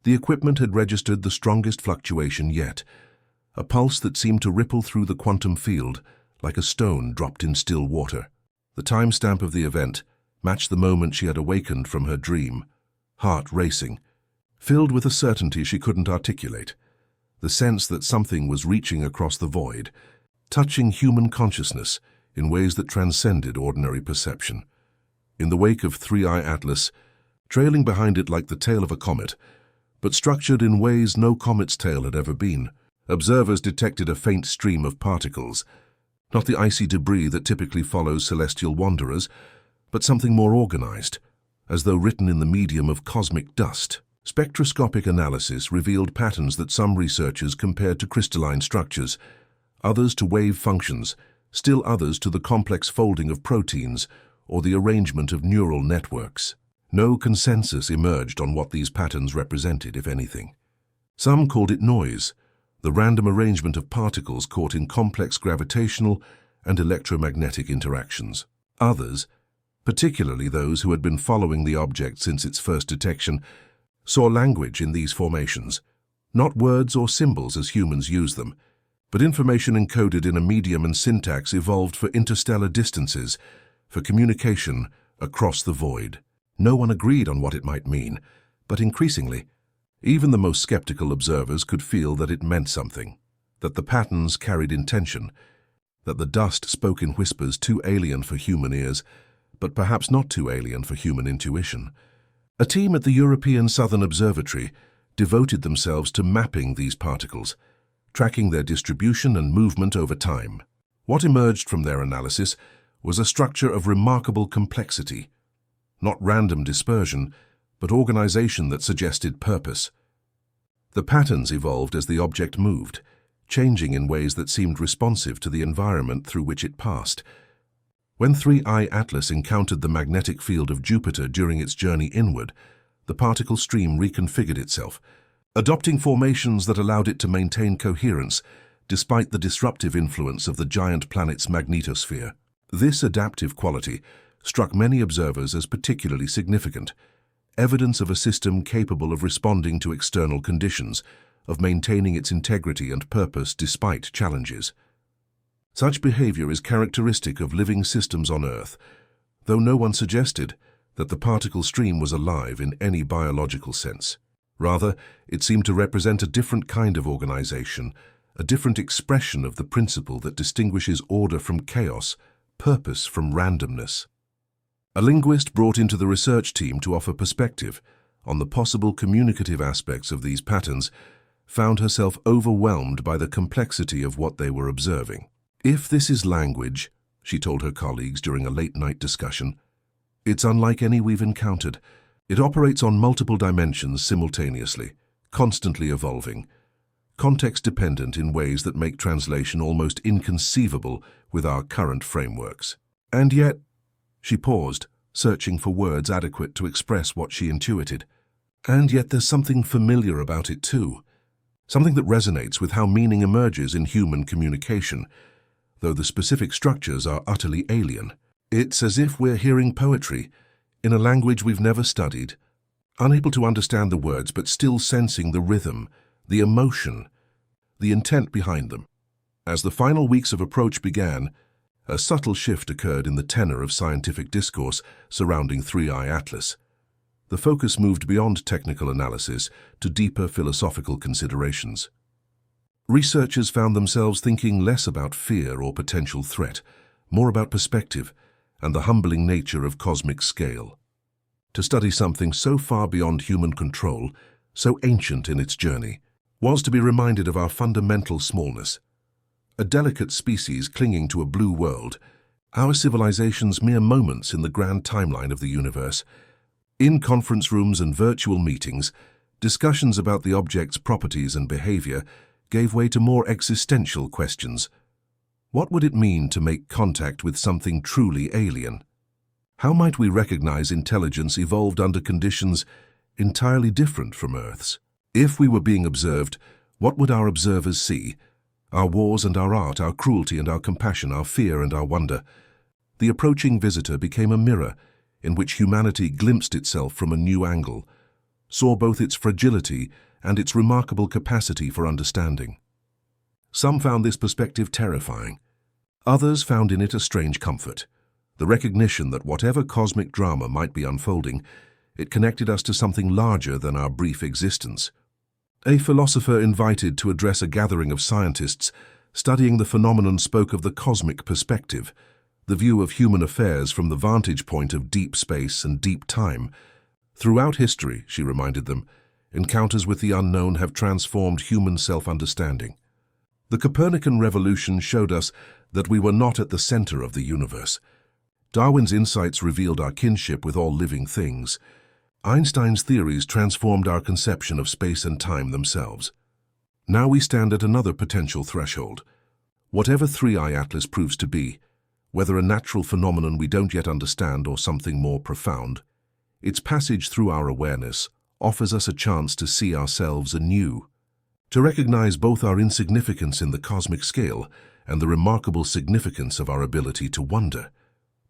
The equipment had registered the strongest fluctuation yet, a pulse that seemed to ripple through the quantum field like a stone dropped in still water. The timestamp of the event matched the moment she had awakened from her dream, heart racing, filled with a certainty she couldn't articulate, the sense that something was reaching across the void, touching human consciousness in ways that transcended ordinary perception. In the wake of 3i Atlas, trailing behind it like the tail of a comet, but structured in ways no comet's tail had ever been, observers detected a faint stream of particles, not the icy debris that typically follows celestial wanderers, but something more organized, as though written in the medium of cosmic dust. Spectroscopic analysis revealed patterns that some researchers compared to crystalline structures, others to wave functions, still others to the complex folding of proteins or the arrangement of neural networks. No consensus emerged on what these patterns represented, if anything. Some called it noise, the random arrangement of particles caught in complex gravitational and electromagnetic interactions. Others, particularly those who had been following the object since its first detection, saw language in these formations, not words or symbols as humans use them, but information encoded in a medium and syntax evolved for interstellar distances, for communication across the void. No one agreed on what it might mean, but increasingly, even the most skeptical observers could feel that it meant something, that the patterns carried intention, that the dust spoke in whispers too alien for human ears, but perhaps not too alien for human intuition. A team at the European Southern Observatory devoted themselves to mapping these particles, tracking their distribution and movement over time. What emerged from their analysis was a structure of remarkable complexity, not random dispersion, but organization that suggested purpose. The patterns evolved as the object moved, changing in ways that seemed responsive to the environment through which it passed. When 3I Atlas encountered the magnetic field of Jupiter during its journey inward, the particle stream reconfigured itself, adopting formations that allowed it to maintain coherence despite the disruptive influence of the giant planet's magnetosphere. This adaptive quality struck many observers as particularly significant, evidence of a system capable of responding to external conditions, of maintaining its integrity and purpose despite challenges. Such behavior is characteristic of living systems on Earth, though no one suggested that the particle stream was alive in any biological sense. Rather, it seemed to represent a different kind of organization, a different expression of the principle that distinguishes order from chaos, purpose from randomness. A linguist brought into the research team to offer perspective on the possible communicative aspects of these patterns found herself overwhelmed by the complexity of what they were observing. "If this is language," she told her colleagues during a late-night discussion, "it's unlike any we've encountered. It operates on multiple dimensions simultaneously, constantly evolving, context-dependent in ways that make translation almost inconceivable with our current frameworks. And yet," she paused, searching for words adequate to express what she intuited, "and yet there's something familiar about it too, something that resonates with how meaning emerges in human communication, though the specific structures are utterly alien. It's as if we're hearing poetry in a language we've never studied, unable to understand the words but still sensing the rhythm, the emotion, the intent behind them." As the final weeks of approach began, a subtle shift occurred in the tenor of scientific discourse surrounding 3I Atlas. The focus moved beyond technical analysis to deeper philosophical considerations. Researchers found themselves thinking less about fear or potential threat, more about perspective and the humbling nature of cosmic scale. To study something so far beyond human control, so ancient in its journey, was to be reminded of our fundamental smallness. A delicate species clinging to a blue world, our civilization's mere moments in the grand timeline of the universe. In conference rooms and virtual meetings, discussions about the object's properties and behavior gave way to more existential questions. What would it mean to make contact with something truly alien? How might we recognize intelligence evolved under conditions entirely different from Earth's? If we were being observed, what would our observers see? Our wars and our art, our cruelty and our compassion, our fear and our wonder. The approaching visitor became a mirror in which humanity glimpsed itself from a new angle, saw both its fragility and its remarkable capacity for understanding. Some found this perspective terrifying. Others found in it a strange comfort, the recognition that whatever cosmic drama might be unfolding, it connected us to something larger than our brief existence. A philosopher invited to address a gathering of scientists studying the phenomenon spoke of the cosmic perspective, the view of human affairs from the vantage point of deep space and deep time. Throughout history, she reminded them, encounters with the unknown have transformed human self-understanding. The Copernican revolution showed us that we were not at the center of the universe. Darwin's insights revealed our kinship with all living things. Einstein's theories transformed our conception of space and time themselves. Now we stand at another potential threshold. Whatever 3I Atlas proves to be, whether a natural phenomenon we don't yet understand or something more profound, its passage through our awareness offers us a chance to see ourselves anew, to recognize both our insignificance in the cosmic scale and the remarkable significance of our ability to wonder,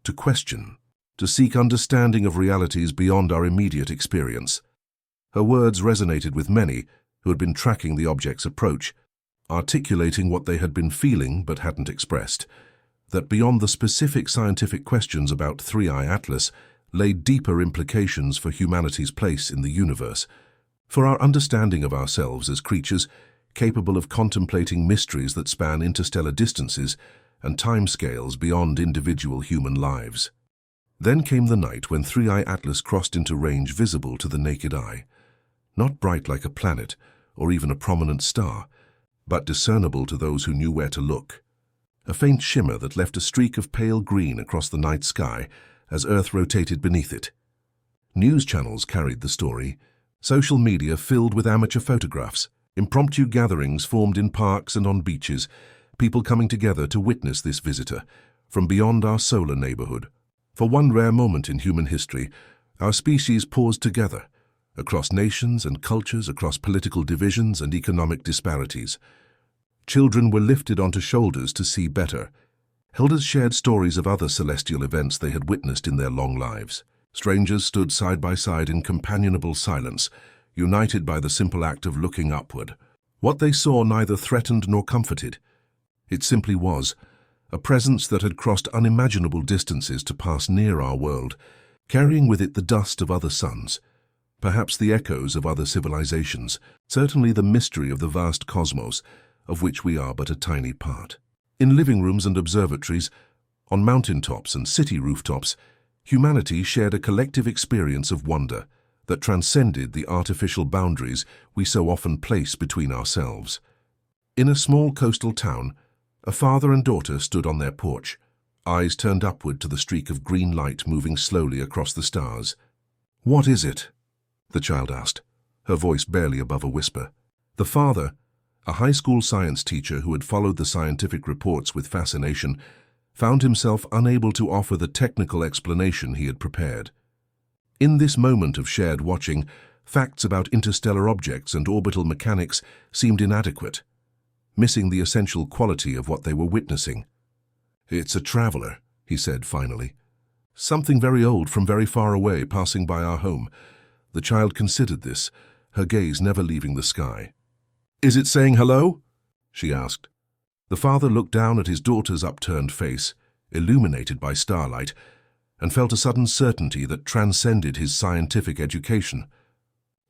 to question, to seek understanding of realities beyond our immediate experience. Her words resonated with many who had been tracking the object's approach, articulating what they had been feeling but hadn't expressed, that beyond the specific scientific questions about Three-Eye Atlas lay deeper implications for humanity's place in the universe, for our understanding of ourselves as creatures capable of contemplating mysteries that span interstellar distances and timescales beyond individual human lives. Then came the night when Three-Eye Atlas crossed into range visible to the naked eye, not bright like a planet or even a prominent star, but discernible to those who knew where to look. A faint shimmer that left a streak of pale green across the night sky as Earth rotated beneath it. News channels carried the story, social media filled with amateur photographs, impromptu gatherings formed in parks and on beaches, people coming together to witness this visitor from beyond our solar neighborhood. For one rare moment in human history, our species paused together, across nations and cultures, across political divisions and economic disparities. Children were lifted onto shoulders to see better. Elders shared stories of other celestial events they had witnessed in their long lives. Strangers stood side by side in companionable silence, united by the simple act of looking upward. What they saw neither threatened nor comforted. It simply was, a presence that had crossed unimaginable distances to pass near our world, carrying with it the dust of other suns, perhaps the echoes of other civilizations, certainly the mystery of the vast cosmos, of which we are but a tiny part. In living rooms and observatories, on mountaintops and city rooftops, humanity shared a collective experience of wonder that transcended the artificial boundaries we so often place between ourselves. In a small coastal town, a father and daughter stood on their porch, eyes turned upward to the streak of green light moving slowly across the stars. "What is it?" the child asked, her voice barely above a whisper. The father, a high school science teacher who had followed the scientific reports with fascination, found himself unable to offer the technical explanation he had prepared. In this moment of shared watching, facts about interstellar objects and orbital mechanics seemed inadequate, missing the essential quality of what they were witnessing. "It's a traveler," he said finally. "Something very old from very far away passing by our home." The child considered this, her gaze never leaving the sky. "Is it saying hello?" she asked. The father looked down at his daughter's upturned face, illuminated by starlight, and felt a sudden certainty that transcended his scientific education.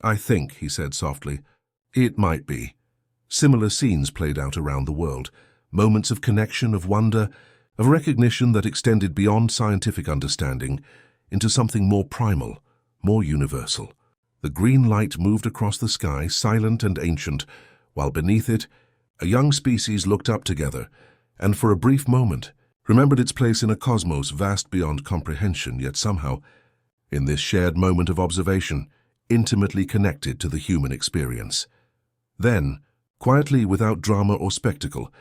"I think," he said softly, "it might be." Similar scenes played out around the world, moments of connection, of wonder, of recognition that extended beyond scientific understanding into something more primal, more universal. The green light moved across the sky, silent and ancient, while beneath it, a young species looked up together, and for a brief moment, remembered its place in a cosmos vast beyond comprehension, yet somehow, in this shared moment of observation, intimately connected to the human experience. Then, quietly without drama or spectacle,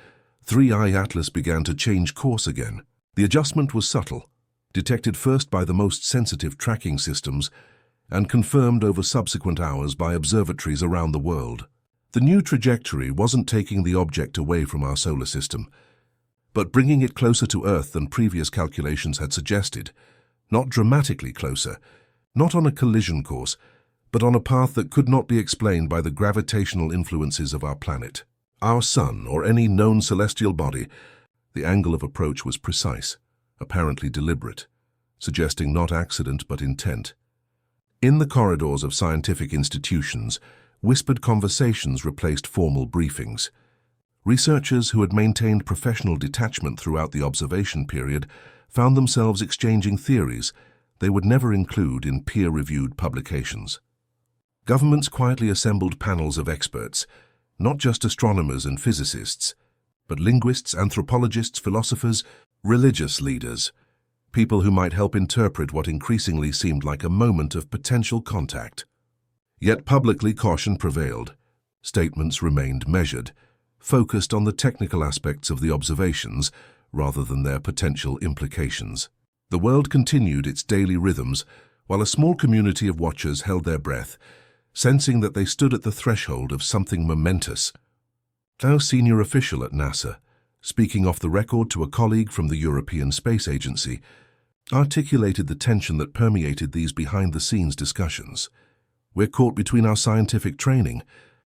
Three-Eye Atlas began to change course again. The adjustment was subtle, detected first by the most sensitive tracking systems, and confirmed over subsequent hours by observatories around the world. The new trajectory wasn't taking the object away from our solar system, but bringing it closer to Earth than previous calculations had suggested. Not dramatically closer, not on a collision course, but on a path that could not be explained by the gravitational influences of our planet. Our sun, or any known celestial body, the angle of approach was precise, apparently deliberate, suggesting not accident but intent. In the corridors of scientific institutions, whispered conversations replaced formal briefings. Researchers who had maintained professional detachment throughout the observation period found themselves exchanging theories they would never include in peer-reviewed publications. Governments quietly assembled panels of experts, not just astronomers and physicists, but linguists, anthropologists, philosophers, religious leaders, people who might help interpret what increasingly seemed like a moment of potential contact. Yet publicly caution prevailed. Statements remained measured, focused on the technical aspects of the observations rather than their potential implications. The world continued its daily rhythms, while a small community of watchers held their breath, sensing that they stood at the threshold of something momentous. Now senior official at NASA, speaking off the record to a colleague from the European Space Agency, articulated the tension that permeated these behind-the-scenes discussions. We're caught between our scientific training,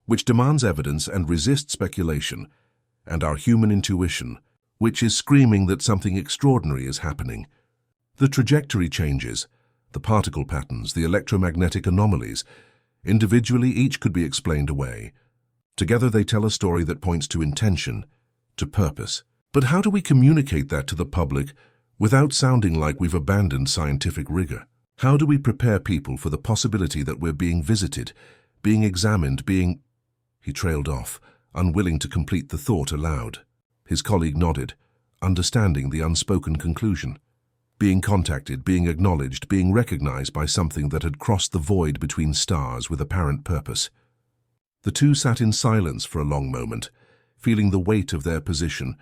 which demands evidence and resists speculation, and our human intuition, which is screaming that something extraordinary is happening. The trajectory changes, the particle patterns, the electromagnetic anomalies, individually each could be explained away. Together they tell a story that points to intention, to purpose. But how do we communicate that to the public without sounding like we've abandoned scientific rigor? How do we prepare people for the possibility that we're being visited, being examined, being... He trailed off, unwilling to complete the thought aloud. His colleague nodded, understanding the unspoken conclusion. Being contacted, being acknowledged, being recognized by something that had crossed the void between stars with apparent purpose. The two sat in silence for a long moment, feeling the weight of their position,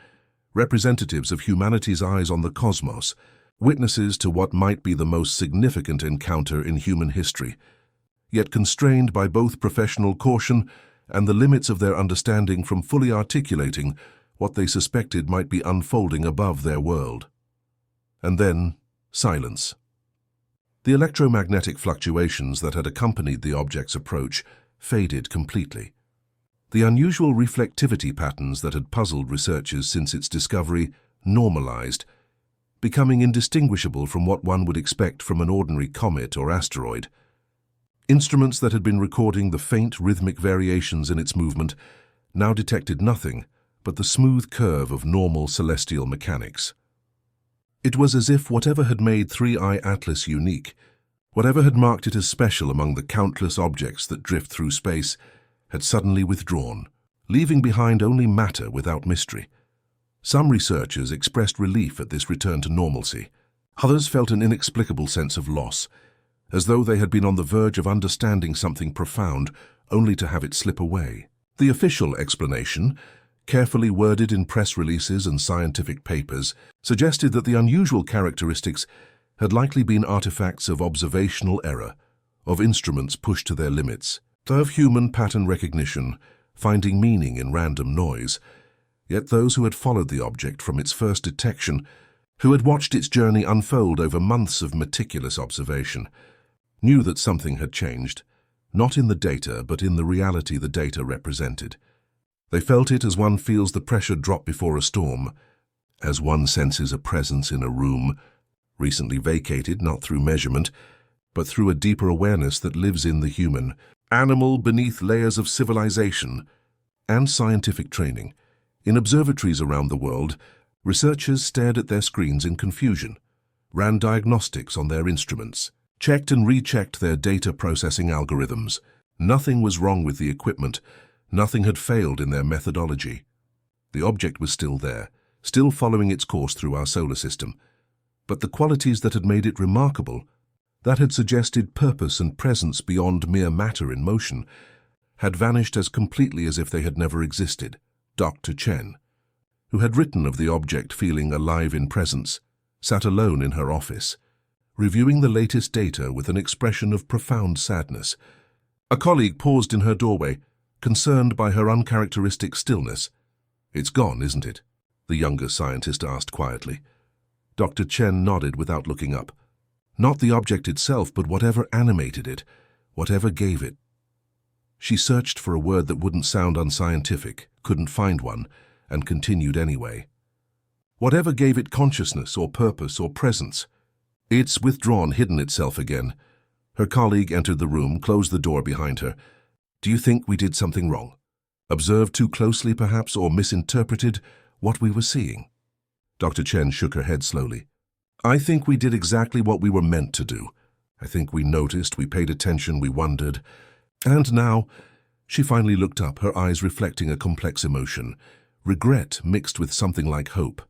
representatives of humanity's eyes on the cosmos, witnesses to what might be the most significant encounter in human history, yet constrained by both professional caution and the limits of their understanding from fully articulating what they suspected might be unfolding above their world. And then, silence. The electromagnetic fluctuations that had accompanied the object's approach faded completely. The unusual reflectivity patterns that had puzzled researchers since its discovery normalized, becoming indistinguishable from what one would expect from an ordinary comet or asteroid. Instruments that had been recording the faint rhythmic variations in its movement now detected nothing but the smooth curve of normal celestial mechanics. It was as if whatever had made 3I Atlas unique, whatever had marked it as special among the countless objects that drift through space, had suddenly withdrawn, leaving behind only matter without mystery. Some researchers expressed relief at this return to normalcy. Others felt an inexplicable sense of loss, as though they had been on the verge of understanding something profound, only to have it slip away. The official explanation, carefully worded in press releases and scientific papers, suggested that the unusual characteristics had likely been artifacts of observational error, of instruments pushed to their limits, of human pattern recognition, finding meaning in random noise. Yet those who had followed the object from its first detection, who had watched its journey unfold over months of meticulous observation, knew that something had changed, not in the data, but in the reality the data represented. They felt it as one feels the pressure drop before a storm, as one senses a presence in a room, recently vacated not through measurement, but through a deeper awareness that lives in the human, animal beneath layers of civilization and scientific training. In observatories around the world, researchers stared at their screens in confusion, ran diagnostics on their instruments, checked and rechecked their data processing algorithms. Nothing was wrong with the equipment. Nothing had failed in their methodology. The object was still there, still following its course through our solar system. But the qualities that had made it remarkable, that had suggested purpose and presence beyond mere matter in motion, had vanished as completely as if they had never existed. Dr. Chen, who had written of the object feeling alive in presence, sat alone in her office, reviewing the latest data with an expression of profound sadness. A colleague paused in her doorway, concerned by her uncharacteristic stillness. "It's gone, isn't it?" the younger scientist asked quietly. Dr. Chen nodded without looking up. Not the object itself, but whatever animated it, whatever gave it. She searched for a word that wouldn't sound unscientific, couldn't find one, and continued anyway. Whatever gave it consciousness or purpose or presence. It's withdrawn, hidden itself again. Her colleague entered the room, closed the door behind her. "Do you think we did something wrong? Observed too closely, perhaps, or misinterpreted what we were seeing?" Dr. Chen shook her head slowly. "I think we did exactly what we were meant to do. I think we noticed, we paid attention, we wondered. And now," she finally looked up, her eyes reflecting a complex emotion, regret mixed with something like hope.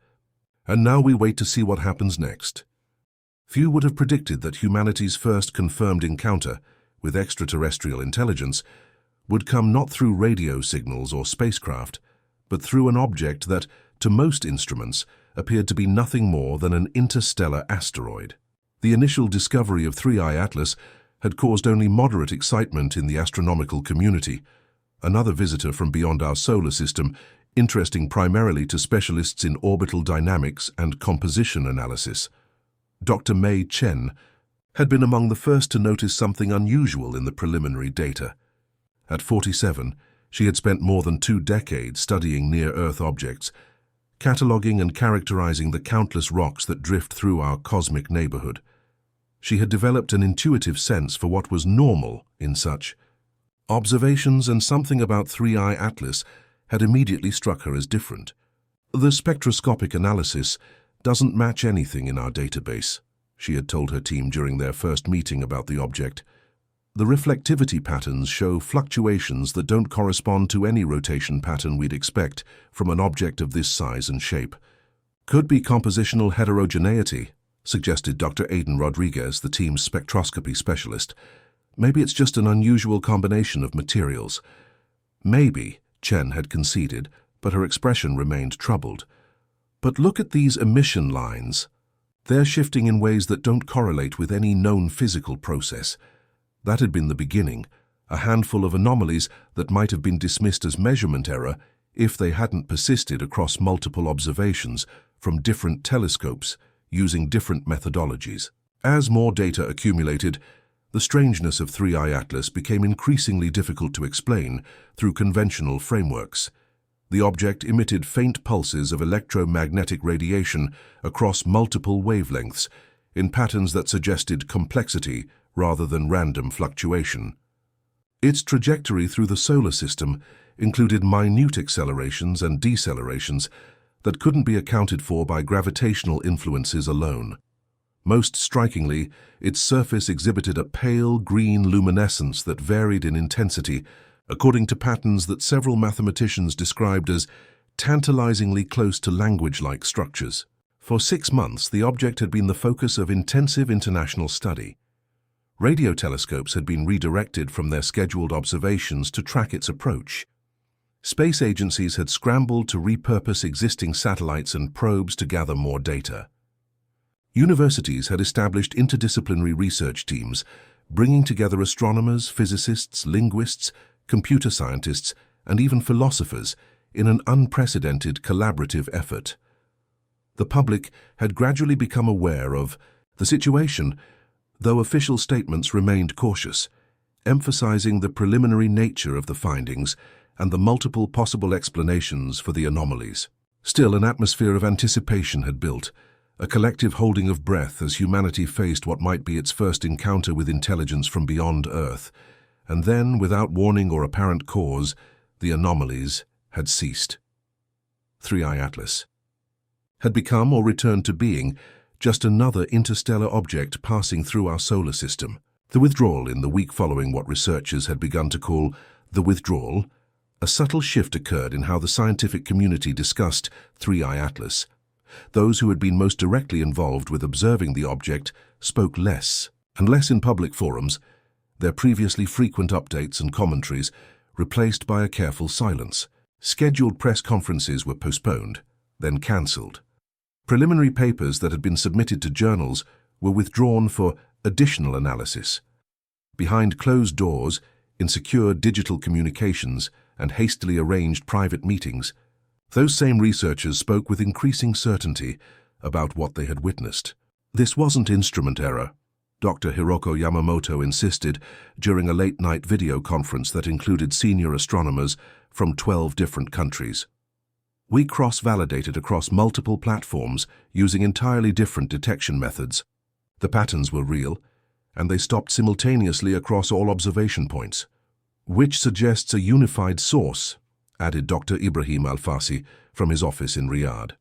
"And now we wait to see what happens next." Few would have predicted that humanity's first confirmed encounter with extraterrestrial intelligence would come not through radio signals or spacecraft, but through an object that, to most instruments, appeared to be nothing more than an interstellar asteroid. The initial discovery of 3I Atlas had caused only moderate excitement in the astronomical community. Another visitor from beyond our solar system, interesting primarily to specialists in orbital dynamics and composition analysis. Dr. Mei Chen had been among the first to notice something unusual in the preliminary data. At 47, she had spent more than 2 decades studying near-Earth objects, cataloging and characterizing the countless rocks that drift through our cosmic neighborhood. She had developed an intuitive sense for what was normal in such observations, and something about 3I Atlas had immediately struck her as different. The spectroscopic analysis doesn't match anything in our database, she had told her team during their first meeting about the object. The reflectivity patterns show fluctuations that don't correspond to any rotation pattern we'd expect from an object of this size and shape. Could be compositional heterogeneity, suggested Dr. Aidan Rodriguez, the team's spectroscopy specialist. Maybe it's just an unusual combination of materials. Maybe, Chen had conceded, but her expression remained troubled. But look at these emission lines. They're shifting in ways that don't correlate with any known physical process. That had been the beginning, a handful of anomalies that might have been dismissed as measurement error if they hadn't persisted across multiple observations from different telescopes using different methodologies. As more data accumulated, the strangeness of 3I Atlas became increasingly difficult to explain through conventional frameworks. The object emitted faint pulses of electromagnetic radiation across multiple wavelengths in patterns that suggested complexity rather than random fluctuation. Its trajectory through the solar system included minute accelerations and decelerations that couldn't be accounted for by gravitational influences alone. Most strikingly, its surface exhibited a pale green luminescence that varied in intensity according to patterns that several mathematicians described as tantalizingly close to language-like structures. For 6 months, the object had been the focus of intensive international study. Radio telescopes had been redirected from their scheduled observations to track its approach. Space agencies had scrambled to repurpose existing satellites and probes to gather more data. Universities had established interdisciplinary research teams, bringing together astronomers, physicists, linguists, computer scientists, and even philosophers in an unprecedented collaborative effort. The public had gradually become aware of the situation, though official statements remained cautious, emphasizing the preliminary nature of the findings and the multiple possible explanations for the anomalies. Still, an atmosphere of anticipation had built, a collective holding of breath as humanity faced what might be its first encounter with intelligence from beyond Earth. And then, without warning or apparent cause, the anomalies had ceased. 3I Atlas had become, or returned to being, just another interstellar object passing through our solar system. The withdrawal in the week following what researchers had begun to call the withdrawal, a subtle shift occurred in how the scientific community discussed 3I Atlas. Those who had been most directly involved with observing the object spoke less and less in public forums, their previously frequent updates and commentaries replaced by a careful silence. Scheduled press conferences were postponed, then cancelled. Preliminary papers that had been submitted to journals were withdrawn for additional analysis. Behind closed doors, in secure digital communications and hastily arranged private meetings, those same researchers spoke with increasing certainty about what they had witnessed. This wasn't instrument error, Dr. Hiroko Yamamoto insisted during a late-night video conference that included senior astronomers from 12 different countries. We cross-validated across multiple platforms using entirely different detection methods. The patterns were real, and they stopped simultaneously across all observation points, which suggests a unified source, added Dr. Ibrahim Al-Fasi from his office in Riyadh.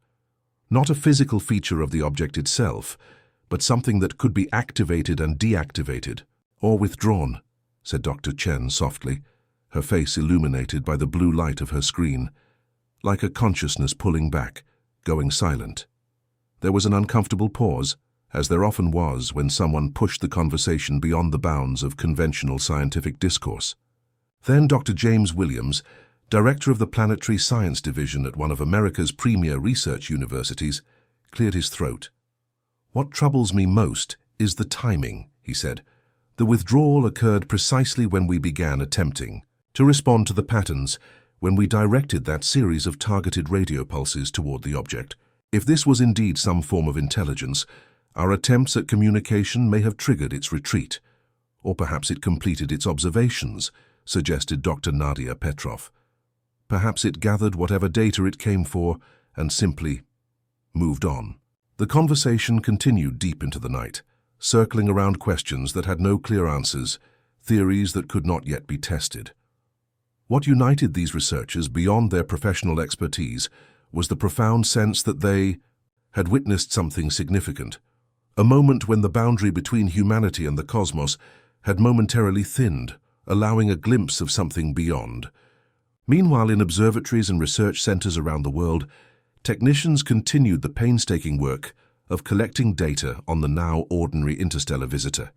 Not a physical feature of the object itself, but something that could be activated and deactivated, or withdrawn, said Dr. Chen softly, her face illuminated by the blue light of her screen, like a consciousness pulling back, going silent. There was an uncomfortable pause, as there often was when someone pushed the conversation beyond the bounds of conventional scientific discourse. Then Dr. James Williams, director of the Planetary Science Division at one of America's premier research universities, cleared his throat. "What troubles me most is the timing, he said. The withdrawal occurred precisely when we began attempting to respond to the patterns, when we directed that series of targeted radio pulses toward the object. If this was indeed some form of intelligence, our attempts at communication may have triggered its retreat. Or perhaps it completed its observations, suggested Dr. Nadia Petrov. Perhaps it gathered whatever data it came for and simply moved on. The conversation continued deep into the night, circling around questions that had no clear answers, theories that could not yet be tested. What united these researchers beyond their professional expertise was the profound sense that they had witnessed something significant, a moment when the boundary between humanity and the cosmos had momentarily thinned, allowing a glimpse of something beyond. Meanwhile, in observatories and research centers around the world, technicians continued the painstaking work of collecting data on the now ordinary interstellar visitor.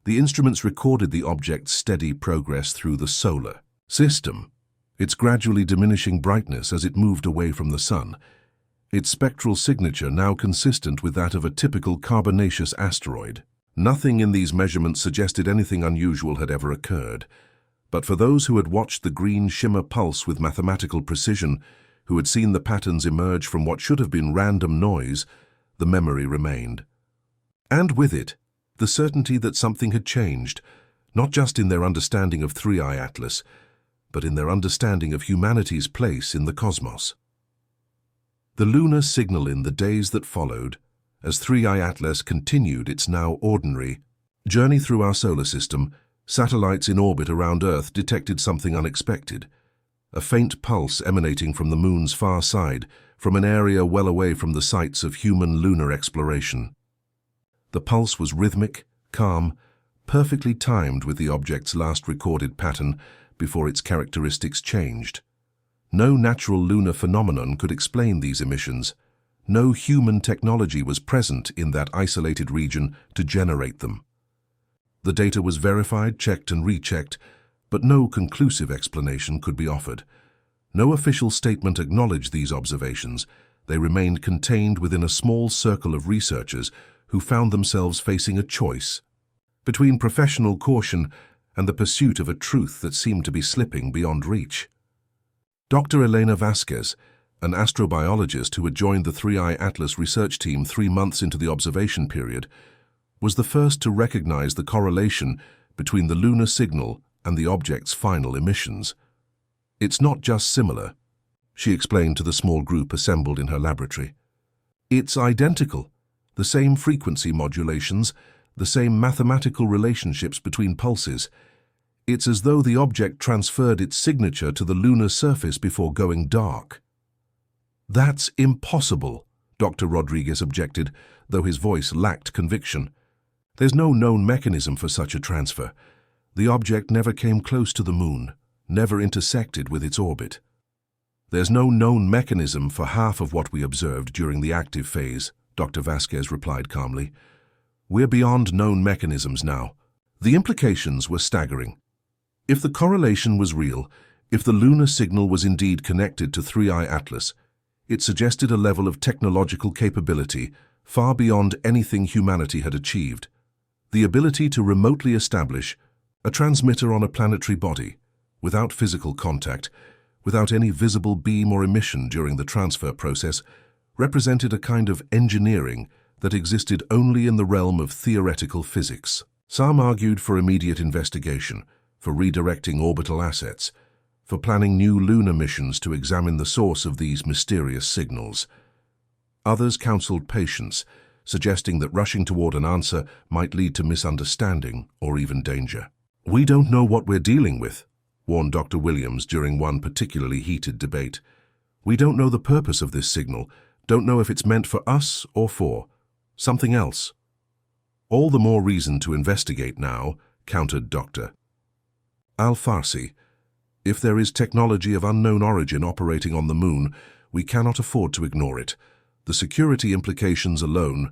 The instruments recorded the object's steady progress through the solar system, its gradually diminishing brightness as it moved away from the sun, its spectral signature now consistent with that of a typical carbonaceous asteroid. Nothing in these measurements suggested anything unusual had ever occurred, but for those who had watched the green shimmer pulse with mathematical precision, who had seen the patterns emerge from what should have been random noise, the memory remained. And with it, the certainty that something had changed, not just in their understanding of Three-Eye Atlas, but in their understanding of humanity's place in the cosmos. The lunar signal in the days that followed, as Three-Eye Atlas continued its now ordinary journey through our solar system, satellites in orbit around Earth detected something unexpected, a faint pulse emanating from the moon's far side, from an area well away from the sites of human lunar exploration. The pulse was rhythmic, calm, perfectly timed with the object's last recorded pattern before its characteristics changed. No natural lunar phenomenon could explain these emissions. No human technology was present in that isolated region to generate them. The data was verified, checked and rechecked, but no conclusive explanation could be offered. No official statement acknowledged these observations. They remained contained within a small circle of researchers who found themselves facing a choice between professional caution and the pursuit of a truth that seemed to be slipping beyond reach. Dr. Elena Vasquez, an astrobiologist who had joined the Three-Eye Atlas research team 3 months into the observation period, was the first to recognize the correlation between the lunar signal and the object's final emissions. "It's not just similar," she explained to the small group assembled in her laboratory. "It's identical. The same frequency modulations, the same mathematical relationships between pulses. It's as though the object transferred its signature to the lunar surface before going dark." "That's impossible," Dr. Rodriguez objected, though his voice lacked conviction. "There's no known mechanism for such a transfer. The object never came close to the moon, never intersected with its orbit." "There's no known mechanism for half of what we observed during the active phase," Dr. Vasquez replied calmly. "We're beyond known mechanisms now." The implications were staggering. If the correlation was real, if the lunar signal was indeed connected to Three-Eye Atlas, it suggested a level of technological capability far beyond anything humanity had achieved. The ability to remotely establish a transmitter on a planetary body, without physical contact, without any visible beam or emission during the transfer process, represented a kind of engineering that existed only in the realm of theoretical physics. Some argued for immediate investigation, for redirecting orbital assets, for planning new lunar missions to examine the source of these mysterious signals. Others counseled patience, suggesting that rushing toward an answer might lead to misunderstanding or even danger. "We don't know what we're dealing with," warned Dr. Williams during one particularly heated debate. "We don't know the purpose of this signal, don't know if it's meant for us or for something else." "All the more reason to investigate now," countered Dr. Al-Farsi. "If there is technology of unknown origin operating on the moon, we cannot afford to ignore it. The security implications alone—"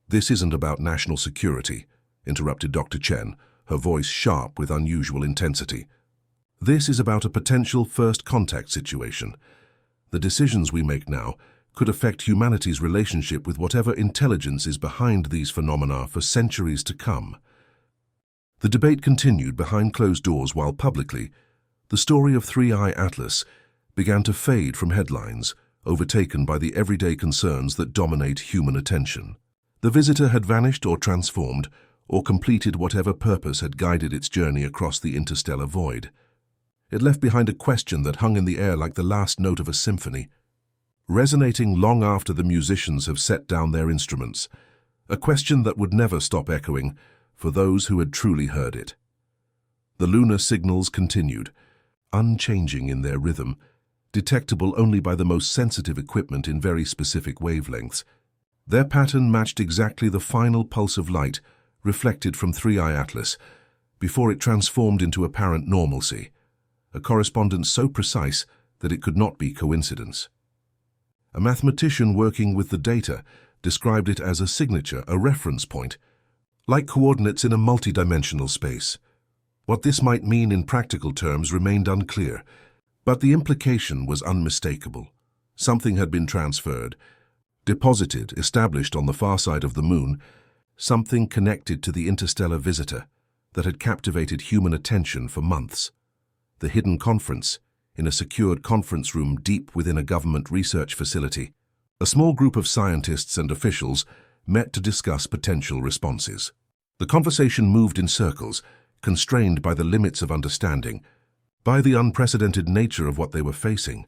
"This isn't about national security," interrupted Dr. Chen, her voice sharp with unusual intensity. "This is about a potential first contact situation. The decisions we make now could affect humanity's relationship with whatever intelligence is behind these phenomena for centuries to come. The debate continued behind closed doors while publicly, the story of Three-Eye Atlas began to fade from headlines, overtaken by the everyday concerns that dominate human attention. The visitor had vanished or transformed, or completed whatever purpose had guided its journey across the interstellar void. It left behind a question that hung in the air like the last note of a symphony, resonating long after the musicians have set down their instruments, a question that would never stop echoing for those who had truly heard it. The lunar signals continued, unchanging in their rhythm, detectable only by the most sensitive equipment in very specific wavelengths. Their pattern matched exactly the final pulse of light reflected from Three-Eye Atlas before it transformed into apparent normalcy, a correspondence so precise that it could not be coincidence. A mathematician working with the data described it as a signature, a reference point, like coordinates in a multidimensional space. What this might mean in practical terms remained unclear, but the implication was unmistakable. Something had been transferred, deposited, established on the far side of the moon, something connected to the interstellar visitor that had captivated human attention for months. The hidden conference, in a secured conference room deep within a government research facility, a small group of scientists and officials met to discuss potential responses. The conversation moved in circles, constrained by the limits of understanding, by the unprecedented nature of what they were facing.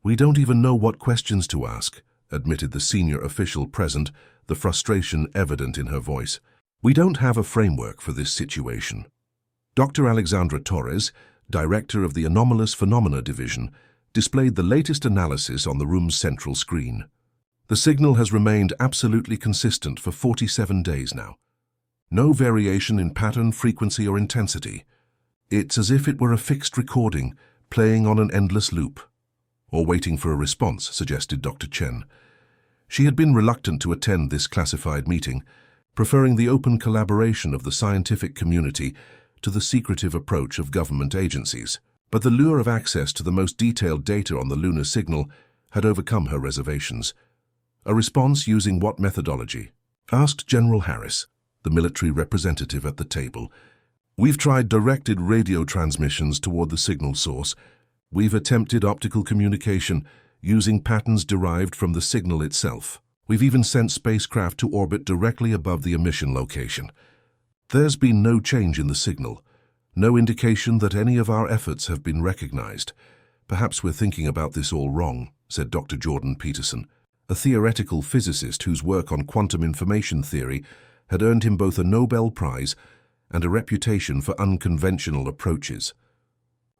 "We don't even know what questions to ask," admitted the senior official present, the frustration evident in her voice. "We don't have a framework for this situation." Dr. Alexandra Torres, director of the Anomalous Phenomena Division, displayed the latest analysis on the room's central screen. The signal has remained absolutely consistent for 47 days now. No variation in pattern, frequency, or intensity. It's as if it were a fixed recording, playing on an endless loop. "Or waiting for a response," suggested Dr. Chen. She had been reluctant to attend this classified meeting, preferring the open collaboration of the scientific community to the secretive approach of government agencies. But the lure of access to the most detailed data on the lunar signal had overcome her reservations. "A response using what methodology?" asked General Harris, the military representative at the table. "We've tried directed radio transmissions toward the signal source. We've attempted optical communication using patterns derived from the signal itself. We've even sent spacecraft to orbit directly above the emission location. There's been no change in the signal, no indication that any of our efforts have been recognized. Perhaps we're thinking about this all wrong," said Dr. Jordan Peterson, a theoretical physicist whose work on quantum information theory had earned him both a Nobel Prize and a reputation for unconventional approaches.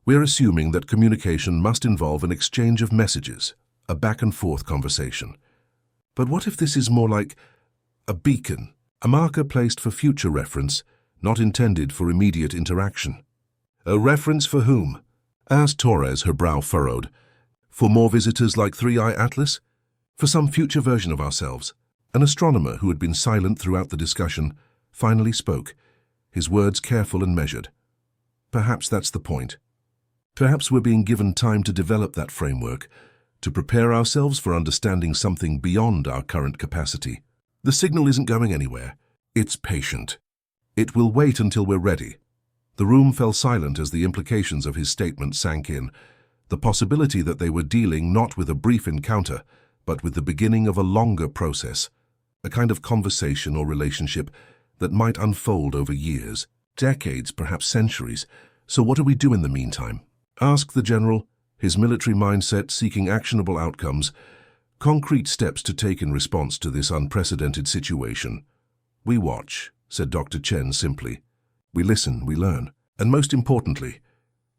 "We're assuming that communication must involve an exchange of messages, a back-and-forth conversation. But what if this is more like a beacon, a marker placed for future reference, not intended for immediate interaction?" "A reference for whom?" asked Torres, her brow furrowed. "For more visitors like Three-Eye Atlas? For some future version of ourselves?" An astronomer who had been silent throughout the discussion finally spoke, his words careful and measured. "Perhaps that's the point. Perhaps we're being given time to develop that framework, to prepare ourselves for understanding something beyond our current capacity. The signal isn't going anywhere. It's patient. It will wait until we're ready." The room fell silent as the implications of his statement sank in, the possibility that they were dealing not with a brief encounter, but with the beginning of a longer process, a kind of conversation or relationship that might unfold over years, decades, perhaps centuries. "So what do we do in the meantime?" asked the general, his military mindset seeking actionable outcomes, concrete steps to take in response to this unprecedented situation. "We watch," said Dr. Chen simply. "We listen, we learn, and most importantly,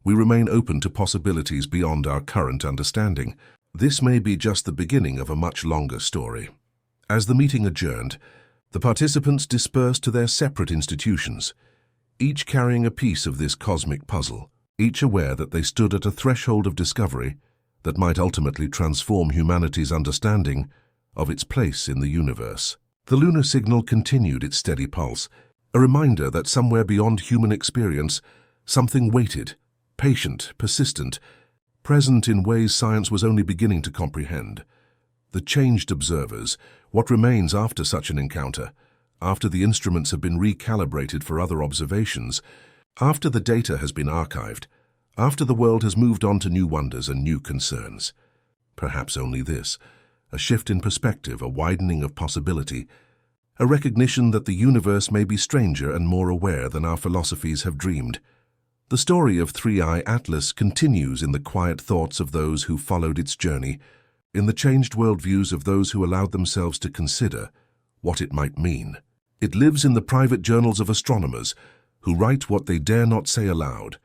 we remain open to possibilities beyond our current understanding. This may be just the beginning of a much longer story." As the meeting adjourned, the participants dispersed to their separate institutions, each carrying a piece of this cosmic puzzle, each aware that they stood at a threshold of discovery that might ultimately transform humanity's understanding of its place in the universe. The lunar signal continued its steady pulse, a reminder that somewhere beyond human experience, something waited, patient, persistent, present in ways science was only beginning to comprehend. The changed observers, what remains after such an encounter, after the instruments have been recalibrated for other observations, after the data has been archived, after the world has moved on to new wonders and new concerns. Perhaps only this, a shift in perspective, a widening of possibility, a recognition that the universe may be stranger and more aware than our philosophies have dreamed. The story of Three-Eye Atlas continues in the quiet thoughts of those who followed its journey, in the changed worldviews of those who allowed themselves to consider what it might mean. It lives in the private journals of astronomers who write what they dare not say aloud,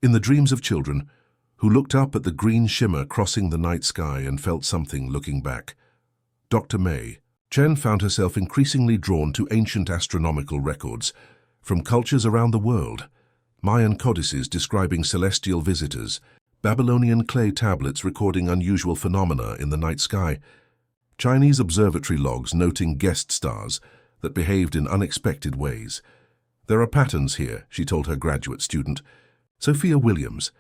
in the dreams of children who looked up at the green shimmer crossing the night sky and felt something looking back. Dr. May Chen found herself increasingly drawn to ancient astronomical records from cultures around the world, Mayan codices describing celestial visitors, Babylonian clay tablets recording unusual phenomena in the night sky, Chinese observatory logs noting guest stars that behaved in unexpected ways. There are patterns here, she told her graduate student, Sophia Williams,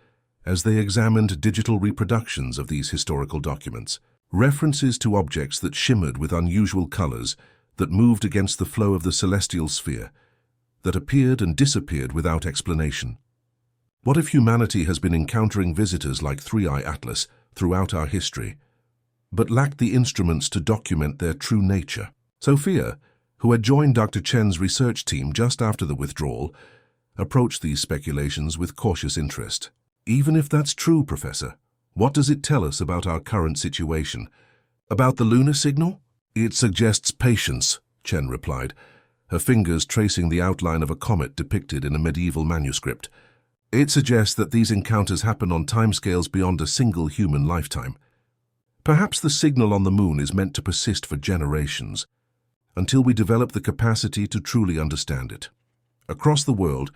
as they examined digital reproductions of these historical documents. References to objects that shimmered with unusual colors, that moved against the flow of the celestial sphere, that appeared and disappeared without explanation. What if humanity has been encountering visitors like Three-Eye Atlas throughout our history, but lacked the instruments to document their true nature? Sophia, who had joined Dr. Chen's research team just after the withdrawal, approached these speculations with cautious interest. Even if that's true, Professor, what does it tell us about our current situation? About the lunar signal? It suggests patience, Chen replied, her fingers tracing the outline of a comet depicted in a medieval manuscript. It suggests that these encounters happen on timescales beyond a single human lifetime. Perhaps the signal on the moon is meant to persist for generations, until we develop the capacity to truly understand it. Across the world,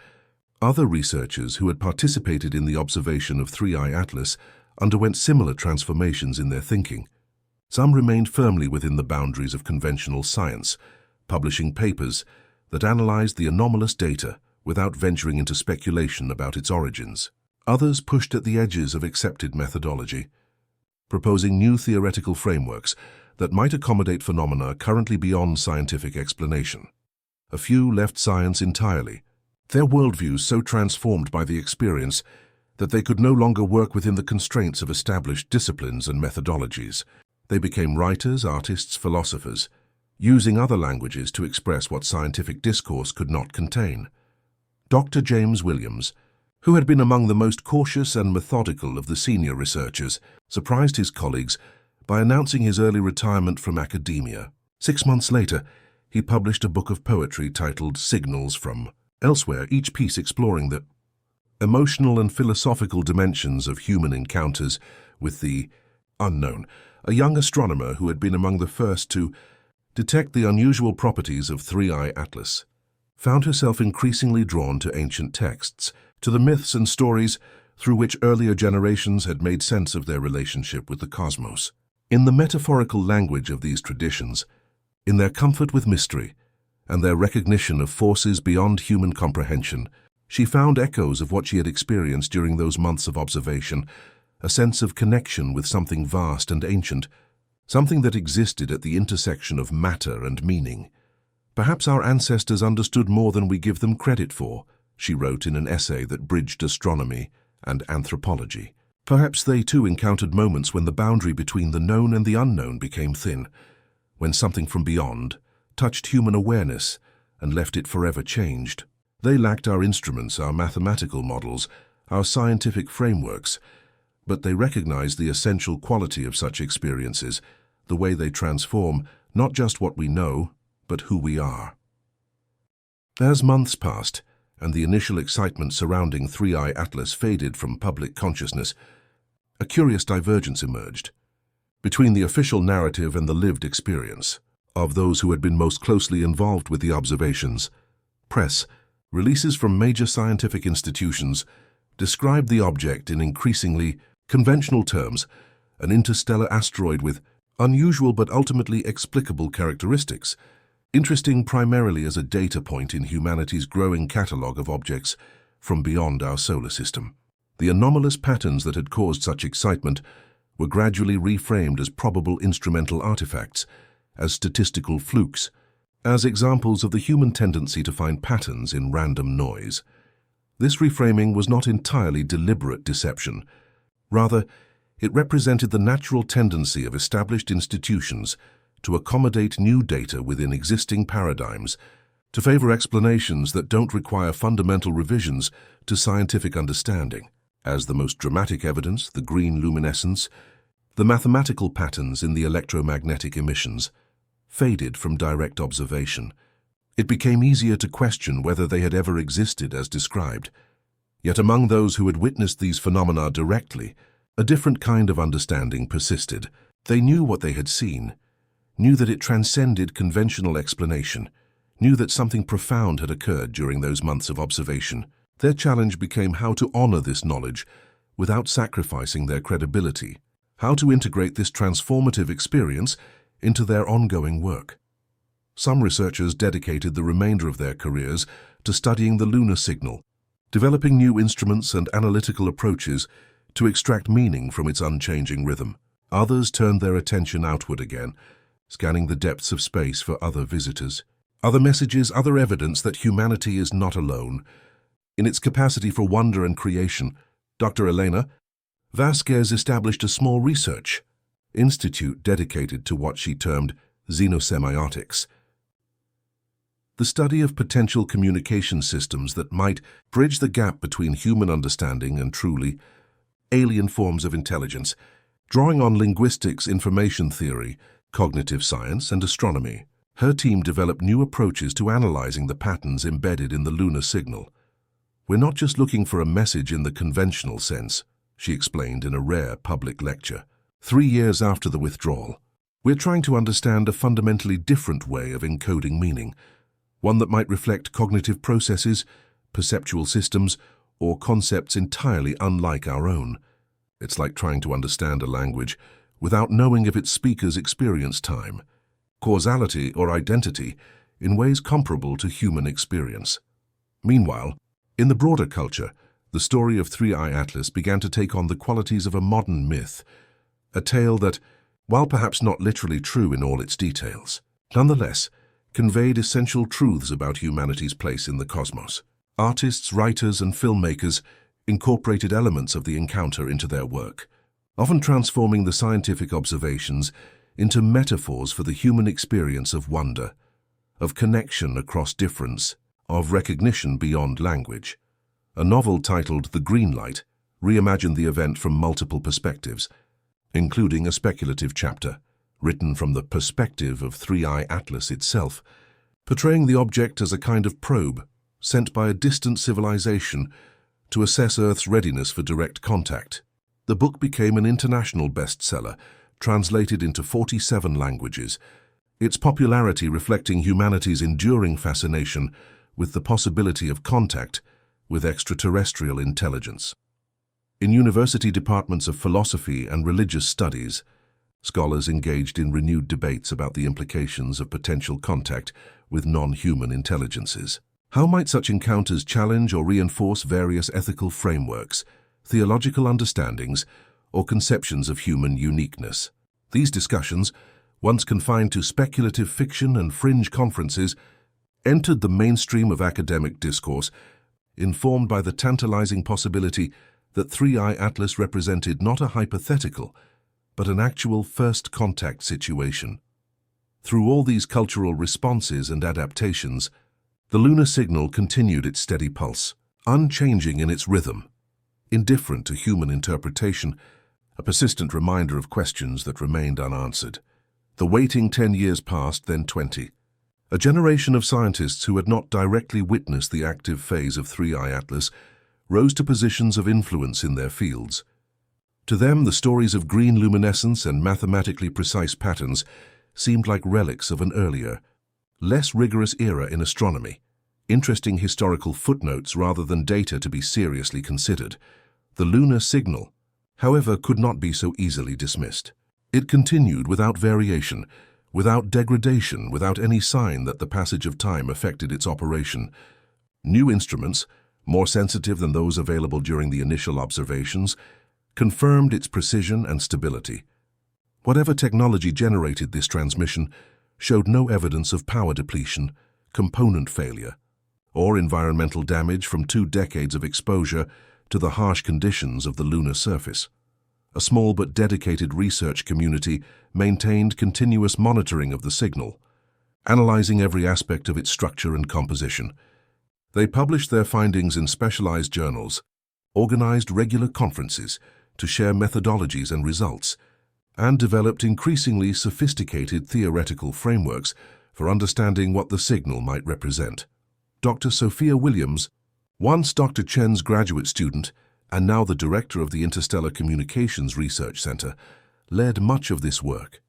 other researchers who had participated in the observation of Three-Eye Atlas underwent similar transformations in their thinking. Some remained firmly within the boundaries of conventional science, publishing papers that analyzed the anomalous data without venturing into speculation about its origins. Others pushed at the edges of accepted methodology, proposing new theoretical frameworks that might accommodate phenomena currently beyond scientific explanation. A few left science entirely, their worldviews so transformed by the experience that they could no longer work within the constraints of established disciplines and methodologies. They became writers, artists, philosophers, using other languages to express what scientific discourse could not contain. Dr. James Williams, who had been among the most cautious and methodical of the senior researchers, surprised his colleagues by announcing his early retirement from academia. 6 months later, he published a book of poetry titled Signals from Elsewhere, each piece exploring the emotional and philosophical dimensions of human encounters with the unknown. A young astronomer who had been among the first to detect the unusual properties of Three-Eye Atlas found herself increasingly drawn to ancient texts, to the myths and stories through which earlier generations had made sense of their relationship with the cosmos. In the metaphorical language of these traditions, in their comfort with mystery, and their recognition of forces beyond human comprehension, she found echoes of what she had experienced during those months of observation, a sense of connection with something vast and ancient, something that existed at the intersection of matter and meaning. Perhaps our ancestors understood more than we give them credit for, she wrote in an essay that bridged astronomy and anthropology. Perhaps they too encountered moments when the boundary between the known and the unknown became thin, when something from beyond touched human awareness and left it forever changed. They lacked our instruments, our mathematical models, our scientific frameworks, but they recognized the essential quality of such experiences, the way they transform not just what we know, but who we are. As months passed, and the initial excitement surrounding Three-Eye Atlas faded from public consciousness, a curious divergence emerged between the official narrative and the lived experience of those who had been most closely involved with the observations. Press releases from major scientific institutions described the object in increasingly conventional terms, an interstellar asteroid with unusual but ultimately explicable characteristics, interesting primarily as a data point in humanity's growing catalogue of objects from beyond our solar system. The anomalous patterns that had caused such excitement were gradually reframed as probable instrumental artifacts, as statistical flukes, as examples of the human tendency to find patterns in random noise. This reframing was not entirely deliberate deception. Rather, it represented the natural tendency of established institutions to accommodate new data within existing paradigms, to favor explanations that don't require fundamental revisions to scientific understanding. As the most dramatic evidence, the green luminescence, the mathematical patterns in the electromagnetic emissions, faded from direct observation. It became easier to question whether they had ever existed as described. Yet among those who had witnessed these phenomena directly, a different kind of understanding persisted. They knew what they had seen, knew that it transcended conventional explanation, knew that something profound had occurred during those months of observation. Their challenge became how to honor this knowledge without sacrificing their credibility, how to integrate this transformative experience into their ongoing work. Some researchers dedicated the remainder of their careers to studying the lunar signal, developing new instruments and analytical approaches to extract meaning from its unchanging rhythm. Others turned their attention outward again, scanning the depths of space for other visitors, other messages, other evidence that humanity is not alone. In its capacity for wonder and creation, Dr. Elena Vasquez established a small research institute dedicated to what she termed xenosemiotics, the study of potential communication systems that might bridge the gap between human understanding and truly alien forms of intelligence, drawing on linguistics, information theory, cognitive science, and astronomy. Her team developed new approaches to analyzing the patterns embedded in the lunar signal. "We're not just looking for a message in the conventional sense," she explained in a rare public lecture. 3 years after the withdrawal, we're trying to understand a fundamentally different way of encoding meaning, one that might reflect cognitive processes, perceptual systems, or concepts entirely unlike our own. It's like trying to understand a language without knowing if its speakers experience time, causality, or identity in ways comparable to human experience. Meanwhile, in the broader culture, the story of Three-Eye Atlas began to take on the qualities of a modern myth, a tale that, while perhaps not literally true in all its details, nonetheless conveyed essential truths about humanity's place in the cosmos. Artists, writers, and filmmakers incorporated elements of the encounter into their work, often transforming the scientific observations into metaphors for the human experience of wonder, of connection across difference, of recognition beyond language. A novel titled The Green Light reimagined the event from multiple perspectives, including a speculative chapter written from the perspective of Three-Eye Atlas itself, portraying the object as a kind of probe sent by a distant civilization to assess Earth's readiness for direct contact. The book became an international bestseller, translated into 47 languages, its popularity reflecting humanity's enduring fascination with the possibility of contact with extraterrestrial intelligence. In university departments of philosophy and religious studies, scholars engaged in renewed debates about the implications of potential contact with non-human intelligences. How might such encounters challenge or reinforce various ethical frameworks, theological understandings, or conceptions of human uniqueness? These discussions, once confined to speculative fiction and fringe conferences, entered the mainstream of academic discourse, informed by the tantalizing possibility that Three-Eye Atlas represented not a hypothetical, but an actual first contact situation. Through all these cultural responses and adaptations, the lunar signal continued its steady pulse, unchanging in its rhythm, indifferent to human interpretation, a persistent reminder of questions that remained unanswered. The waiting 10 years passed, then 20. A generation of scientists who had not directly witnessed the active phase of Three-Eye Atlas rose to positions of influence in their fields. To them, the stories of green luminescence and mathematically precise patterns seemed like relics of an earlier, less rigorous era in astronomy, interesting historical footnotes rather than data to be seriously considered. The lunar signal, however, could not be so easily dismissed. It continued without variation, without degradation, without any sign that the passage of time affected its operation. New instruments, more sensitive than those available during the initial observations, confirmed its precision and stability. Whatever technology generated this transmission showed no evidence of power depletion, component failure, or environmental damage from 2 decades of exposure to the harsh conditions of the lunar surface. A small but dedicated research community maintained continuous monitoring of the signal, analyzing every aspect of its structure and composition. They published their findings in specialized journals, organized regular conferences to share methodologies and results, and developed increasingly sophisticated theoretical frameworks for understanding what the signal might represent. Dr. Sophia Williams, once Dr. Chen's graduate student and now the director of the Interstellar Communications Research Center, led much of this work.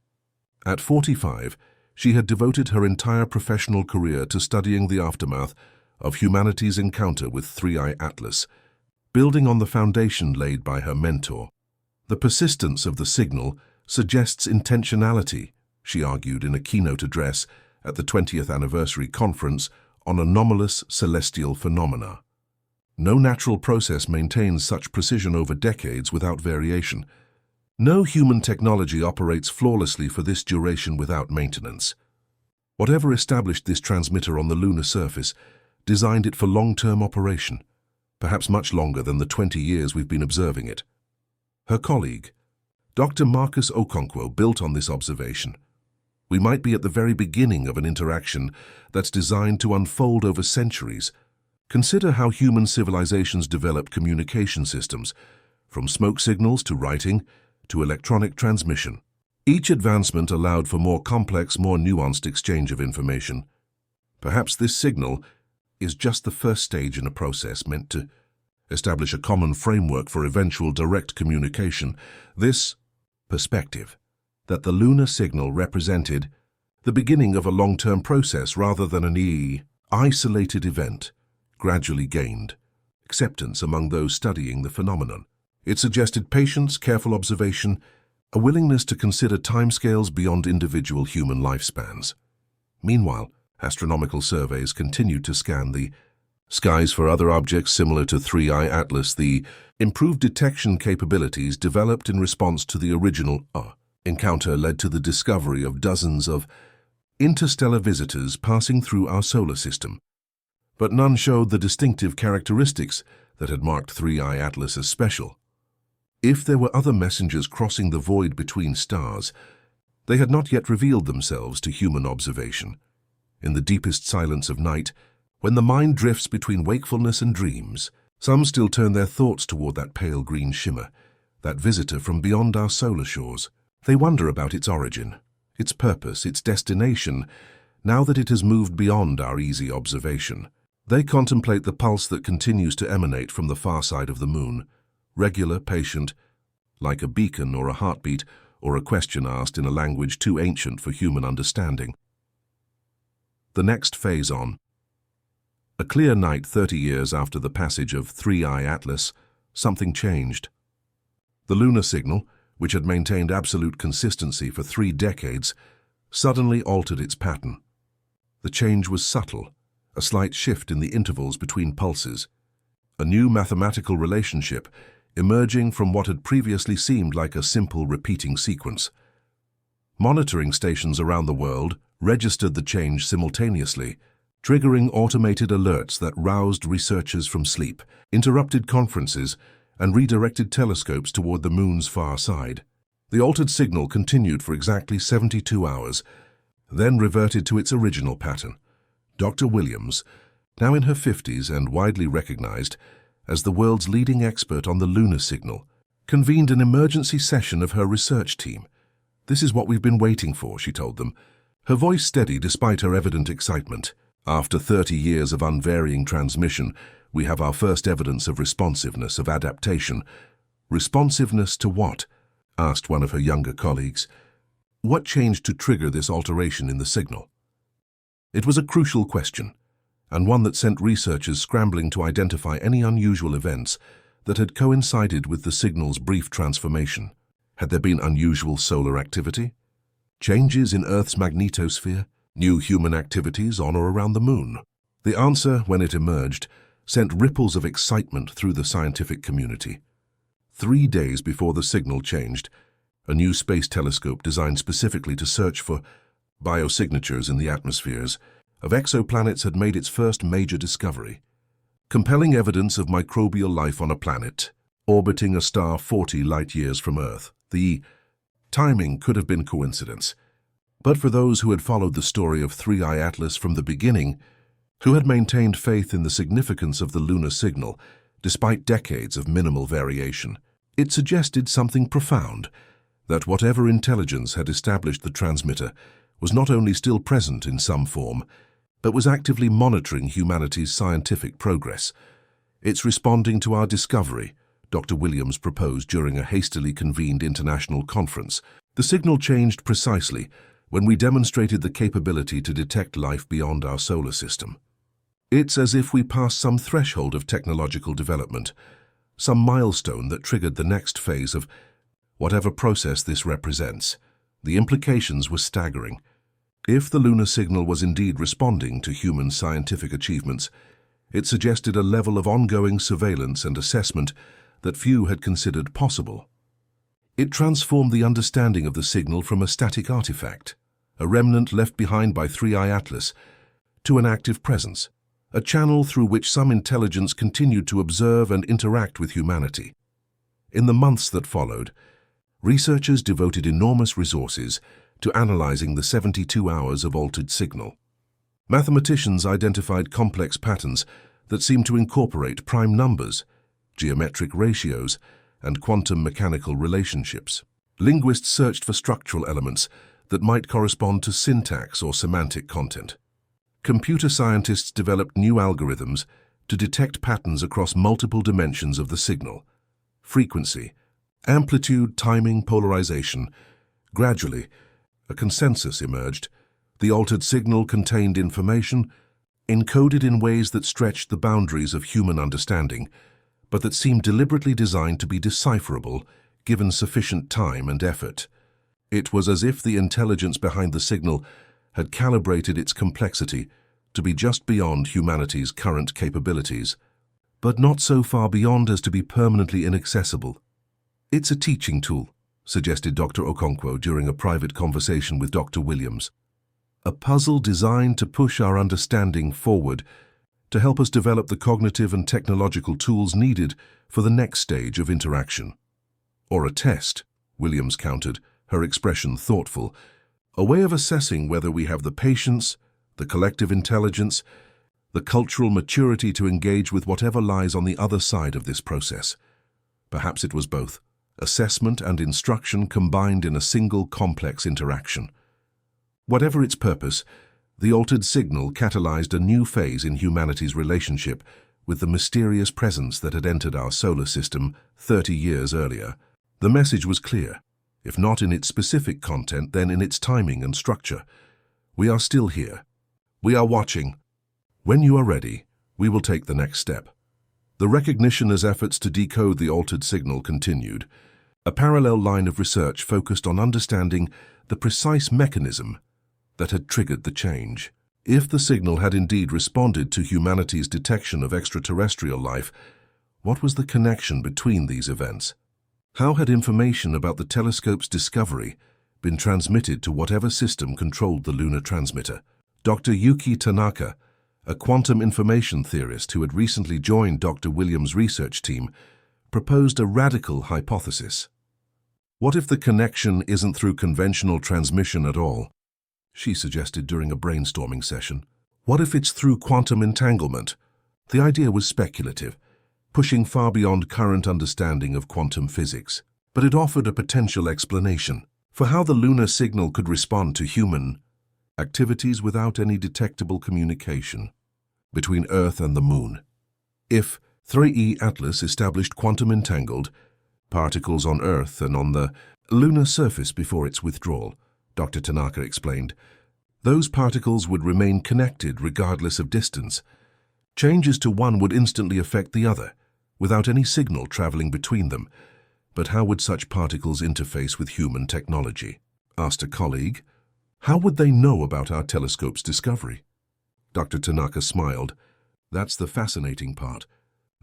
At 45, she had devoted her entire professional career to studying the aftermath of humanity's encounter with 3I Atlas, building on the foundation laid by her mentor. The persistence of the signal suggests intentionality, she argued in a keynote address at the 20th anniversary conference on anomalous celestial phenomena. No natural process maintains such precision over decades without variation. No human technology operates flawlessly for this duration without maintenance. Whatever established this transmitter on the lunar surface designed it for long-term operation, perhaps much longer than the 20 years we've been observing it. Her colleague, Dr. Marcus Okonkwo, built on this observation. We might be at the very beginning of an interaction that's designed to unfold over centuries. Consider how human civilizations developed communication systems, from smoke signals to writing to electronic transmission. Each advancement allowed for more complex, more nuanced exchange of information. Perhaps this signal is just the first stage in a process meant to establish a common framework for eventual direct communication. This perspective, that the lunar signal represented the beginning of a long-term process rather than an isolated event, gradually gained acceptance among those studying the phenomenon. It suggested patience, careful observation, a willingness to consider timescales beyond individual human lifespans. Meanwhile, astronomical surveys continued to scan the skies for other objects similar to 3I Atlas. The improved detection capabilities developed in response to the original encounter led to the discovery of dozens of interstellar visitors passing through our solar system. But none showed the distinctive characteristics that had marked 3I Atlas as special. If there were other messengers crossing the void between stars, they had not yet revealed themselves to human observation. In the deepest silence of night, when the mind drifts between wakefulness and dreams, some still turn their thoughts toward that pale green shimmer, that visitor from beyond our solar shores. They wonder about its origin, its purpose, its destination, now that it has moved beyond our easy observation. They contemplate the pulse that continues to emanate from the far side of the moon, regular, patient, like a beacon or a heartbeat or a question asked in a language too ancient for human understanding. The next phase on. A clear night 30 years after the passage of 3I Atlas, something changed. The lunar signal, which had maintained absolute consistency for 3 decades, suddenly altered its pattern. The change was subtle, a slight shift in the intervals between pulses, a new mathematical relationship emerging from what had previously seemed like a simple repeating sequence. Monitoring stations around the world registered the change simultaneously, triggering automated alerts that roused researchers from sleep, interrupted conferences, and redirected telescopes toward the moon's far side. The altered signal continued for exactly 72 hours, then reverted to its original pattern. Dr. Williams, now in her 50s and widely recognized as the world's leading expert on the lunar signal, convened an emergency session of her research team. "This is what we've been waiting for," she told them, her voice steady despite her evident excitement. "After 30 years of unvarying transmission, we have our first evidence of responsiveness, of adaptation." "Responsiveness to what?" asked one of her younger colleagues. What changed to trigger this alteration in the signal? It was a crucial question, and one that sent researchers scrambling to identify any unusual events that had coincided with the signal's brief transformation. Had there been unusual solar activity? Changes in Earth's magnetosphere? New human activities on or around the moon? The answer, when it emerged, sent ripples of excitement through the scientific community. 3 days before the signal changed, a new space telescope designed specifically to search for biosignatures in the atmospheres of exoplanets had made its first major discovery. Compelling evidence of microbial life on a planet orbiting a star 40 light-years from Earth. The timing could have been coincidence, but for those who had followed the story of 3I Atlas from the beginning, who had maintained faith in the significance of the lunar signal despite decades of minimal variation, it suggested something profound, that whatever intelligence had established the transmitter was not only still present in some form, but was actively monitoring humanity's scientific progress. "It's responding to our discovery," Dr. Williams proposed during a hastily convened international conference. "The signal changed precisely when we demonstrated the capability to detect life beyond our solar system. It's as if we passed some threshold of technological development, some milestone that triggered the next phase of whatever process this represents." The implications were staggering. If the lunar signal was indeed responding to human scientific achievements, it suggested a level of ongoing surveillance and assessment that few had considered possible. It transformed the understanding of the signal from a static artifact, a remnant left behind by 3I Atlas, to an active presence, a channel through which some intelligence continued to observe and interact with humanity. In the months that followed, researchers devoted enormous resources to analyzing the 72 hours of altered signal. Mathematicians identified complex patterns that seemed to incorporate prime numbers, geometric ratios, and quantum mechanical relationships. Linguists searched for structural elements that might correspond to syntax or semantic content. Computer scientists developed new algorithms to detect patterns across multiple dimensions of the signal: frequency, amplitude, timing, polarization. Gradually, a consensus emerged. The altered signal contained information encoded in ways that stretched the boundaries of human understanding, but that seemed deliberately designed to be decipherable given sufficient time and effort. It was as if the intelligence behind the signal had calibrated its complexity to be just beyond humanity's current capabilities, but not so far beyond as to be permanently inaccessible. "It's a teaching tool," suggested Dr. Okonkwo during a private conversation with Dr. Williams. "A puzzle designed to push our understanding forward, to help us develop the cognitive and technological tools needed for the next stage of interaction." "Or a test," Williams countered, her expression thoughtful. "A way of assessing whether we have the patience, the collective intelligence, the cultural maturity to engage with whatever lies on the other side of this process." Perhaps it was both, assessment and instruction combined in a single complex interaction. Whatever its purpose, the altered signal catalyzed a new phase in humanity's relationship with the mysterious presence that had entered our solar system 30 years earlier. The message was clear. If not in its specific content, then in its timing and structure. We are still here. We are watching. When you are ready, we will take the next step. The recognition as efforts to decode the altered signal continued. A parallel line of research focused on understanding the precise mechanism that had triggered the change. If the signal had indeed responded to humanity's detection of extraterrestrial life, what was the connection between these events? How had information about the telescope's discovery been transmitted to whatever system controlled the lunar transmitter? Dr. Yuki Tanaka, a quantum information theorist who had recently joined Dr. Williams' research team, proposed a radical hypothesis. What if the connection isn't through conventional transmission at all? She suggested during a brainstorming session. What if it's through quantum entanglement? The idea was speculative, pushing far beyond current understanding of quantum physics, but it offered a potential explanation for how the lunar signal could respond to human activities without any detectable communication between Earth and the Moon. If 3E Atlas established quantum entangled particles on Earth and on the lunar surface before its withdrawal, Dr. Tanaka explained, those particles would remain connected regardless of distance. Changes to one would instantly affect the other, without any signal traveling between them. But how would such particles interface with human technology? Asked a colleague. How would they know about our telescope's discovery? Dr. Tanaka smiled. That's the fascinating part.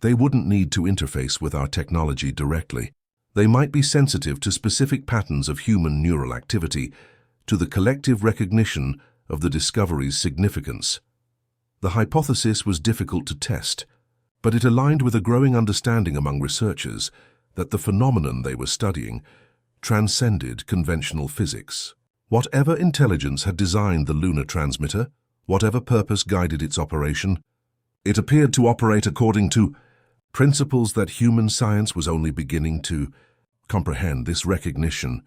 They wouldn't need to interface with our technology directly. They might be sensitive to specific patterns of human neural activity, to the collective recognition of the discovery's significance. The hypothesis was difficult to test, but it aligned with a growing understanding among researchers that the phenomenon they were studying transcended conventional physics. Whatever intelligence had designed the lunar transmitter, whatever purpose guided its operation, it appeared to operate according to principles that human science was only beginning to comprehend. This recognition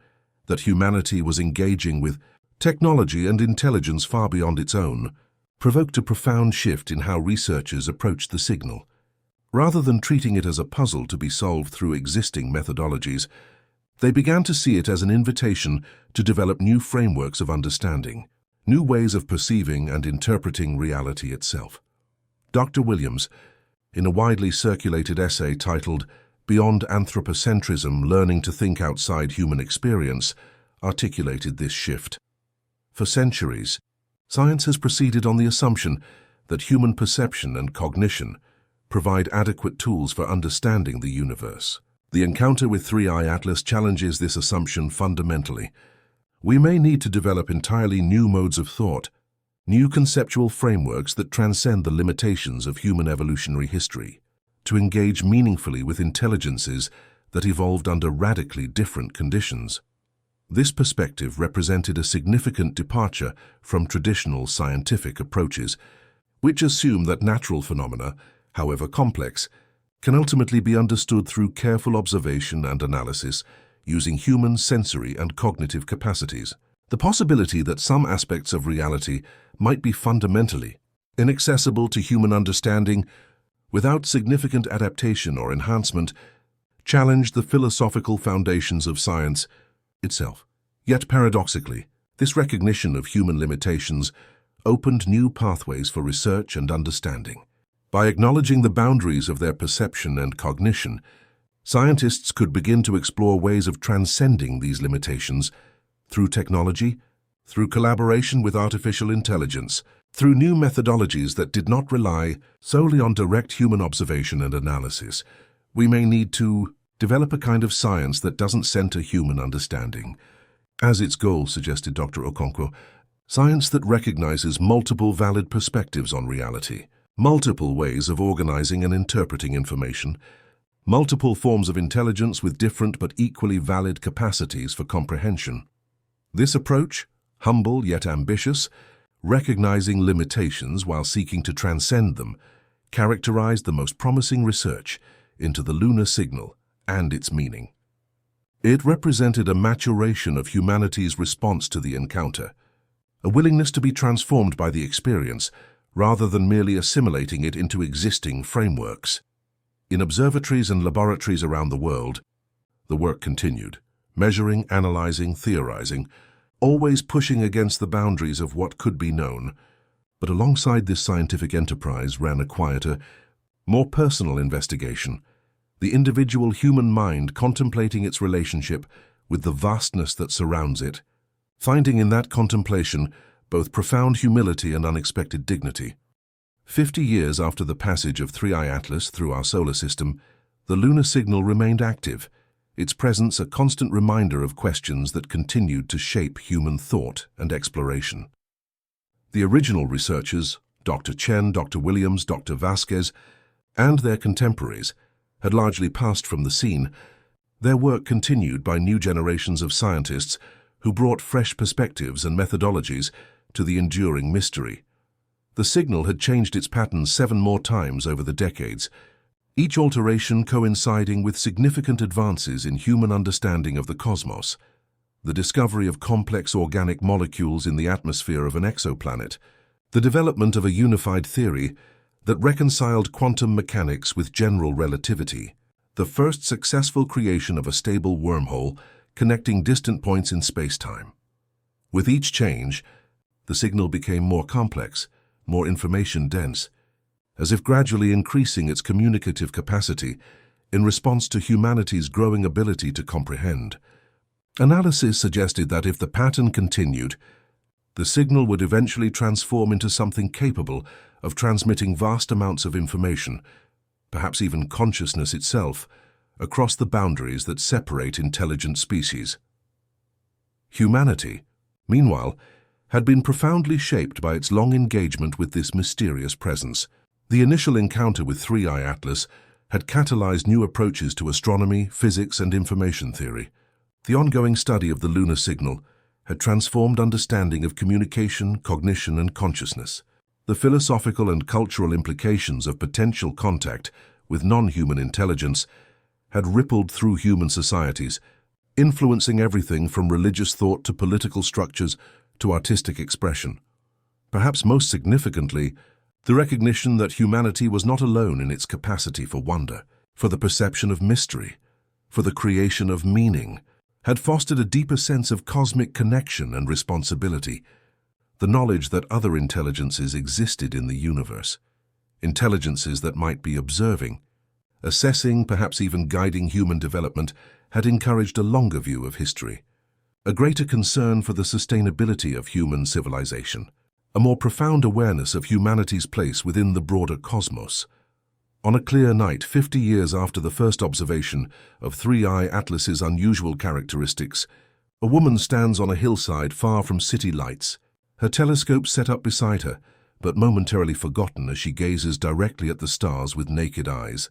that humanity was engaging with technology and intelligence far beyond its own provoked a profound shift in how researchers approached the signal. Rather than treating it as a puzzle to be solved through existing methodologies, they began to see it as an invitation to develop new frameworks of understanding, new ways of perceiving and interpreting reality itself. Dr. Williams, in a widely circulated essay titled "Beyond Anthropocentrism: Learning to Think Outside Human Experience," articulated this shift. For centuries, science has proceeded on the assumption that human perception and cognition provide adequate tools for understanding the universe. The encounter with 3I Atlas challenges this assumption fundamentally. We may need to develop entirely new modes of thought, new conceptual frameworks that transcend the limitations of human evolutionary history, to engage meaningfully with intelligences that evolved under radically different conditions. This perspective represented a significant departure from traditional scientific approaches, which assume that natural phenomena, however complex, can ultimately be understood through careful observation and analysis using human sensory and cognitive capacities. The possibility that some aspects of reality might be fundamentally inaccessible to human understanding without significant adaptation or enhancement challenged the philosophical foundations of science itself. Yet paradoxically, this recognition of human limitations opened new pathways for research and understanding. By acknowledging the boundaries of their perception and cognition, scientists could begin to explore ways of transcending these limitations through technology, through collaboration with artificial intelligence, through new methodologies that did not rely solely on direct human observation and analysis. We may need to develop a kind of science that doesn't center human understanding. As its goal, suggested Dr. Okonkwo, science that recognizes multiple valid perspectives on reality, multiple ways of organizing and interpreting information, multiple forms of intelligence with different but equally valid capacities for comprehension. This approach, humble yet ambitious, recognizing limitations while seeking to transcend them, characterized the most promising research into the lunar signal and its meaning. It represented a maturation of humanity's response to the encounter, a willingness to be transformed by the experience rather than merely assimilating it into existing frameworks. In observatories and laboratories around the world, the work continued, measuring, analyzing, theorizing, always pushing against the boundaries of what could be known. But alongside this scientific enterprise ran a quieter, more personal investigation, the individual human mind contemplating its relationship with the vastness that surrounds it, finding in that contemplation both profound humility and unexpected dignity. 50 years after the passage of 3I Atlas through our solar system, the lunar signal remained active, its presence a constant reminder of questions that continued to shape human thought and exploration. The original researchers, Dr. Chen, Dr. Williams, Dr. Vasquez, and their contemporaries, had largely passed from the scene. Their work continued by new generations of scientists who brought fresh perspectives and methodologies to the enduring mystery. The signal had changed its patterns 7 more times over the decades, each alteration coinciding with significant advances in human understanding of the cosmos, the discovery of complex organic molecules in the atmosphere of an exoplanet, the development of a unified theory that reconciled quantum mechanics with general relativity, the first successful creation of a stable wormhole connecting distant points in space-time. With each change, the signal became more complex, more information-dense, as if gradually increasing its communicative capacity in response to humanity's growing ability to comprehend. Analysis suggested that if the pattern continued, the signal would eventually transform into something capable of transmitting vast amounts of information, perhaps even consciousness itself, across the boundaries that separate intelligent species. Humanity, meanwhile, had been profoundly shaped by its long engagement with this mysterious presence. The initial encounter with 3I Atlas had catalyzed new approaches to astronomy, physics, and information theory. The ongoing study of the lunar signal had transformed understanding of communication, cognition, and consciousness. The philosophical and cultural implications of potential contact with non-human intelligence had rippled through human societies, influencing everything from religious thought to political structures to artistic expression. Perhaps most significantly, the recognition that humanity was not alone in its capacity for wonder, for the perception of mystery, for the creation of meaning, had fostered a deeper sense of cosmic connection and responsibility. The knowledge that other intelligences existed in the universe, intelligences that might be observing, assessing, perhaps even guiding human development, had encouraged a longer view of history, a greater concern for the sustainability of human civilization, a more profound awareness of humanity's place within the broader cosmos. On a clear night, 50 years after the first observation of 3I Atlas's unusual characteristics, a woman stands on a hillside far from city lights, her telescope set up beside her, but momentarily forgotten as she gazes directly at the stars with naked eyes.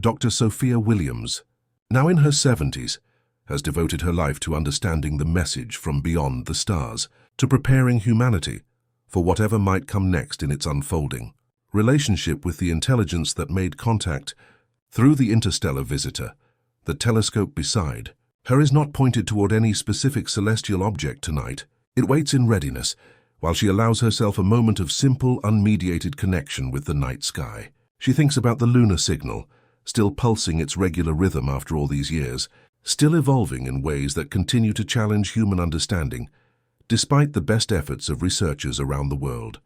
Dr. Sophia Williams, now in her 70s, has devoted her life to understanding the message from beyond the stars, to preparing humanity for whatever might come next in its unfolding relationship with the intelligence that made contact through the interstellar visitor. The telescope beside her is not pointed toward any specific celestial object tonight. It waits in readiness while she allows herself a moment of simple, unmediated connection with the night sky. She thinks about the lunar signal, still pulsing its regular rhythm after all these years, still evolving in ways that continue to challenge human understanding, despite the best efforts of researchers around the world.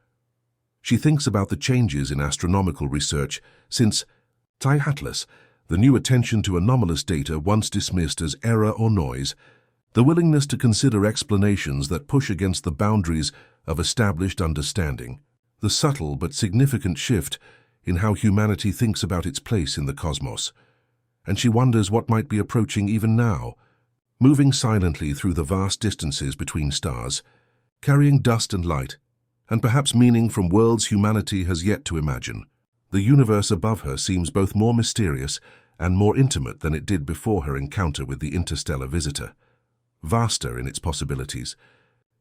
She thinks about the changes in astronomical research since 3I Atlas, the new attention to anomalous data once dismissed as error or noise, the willingness to consider explanations that push against the boundaries of established understanding, the subtle but significant shift in how humanity thinks about its place in the cosmos. And she wonders what might be approaching even now, moving silently through the vast distances between stars, carrying dust and light, and perhaps meaning from worlds humanity has yet to imagine. The universe above her seems both more mysterious and more intimate than it did before her encounter with the interstellar visitor, vaster in its possibilities,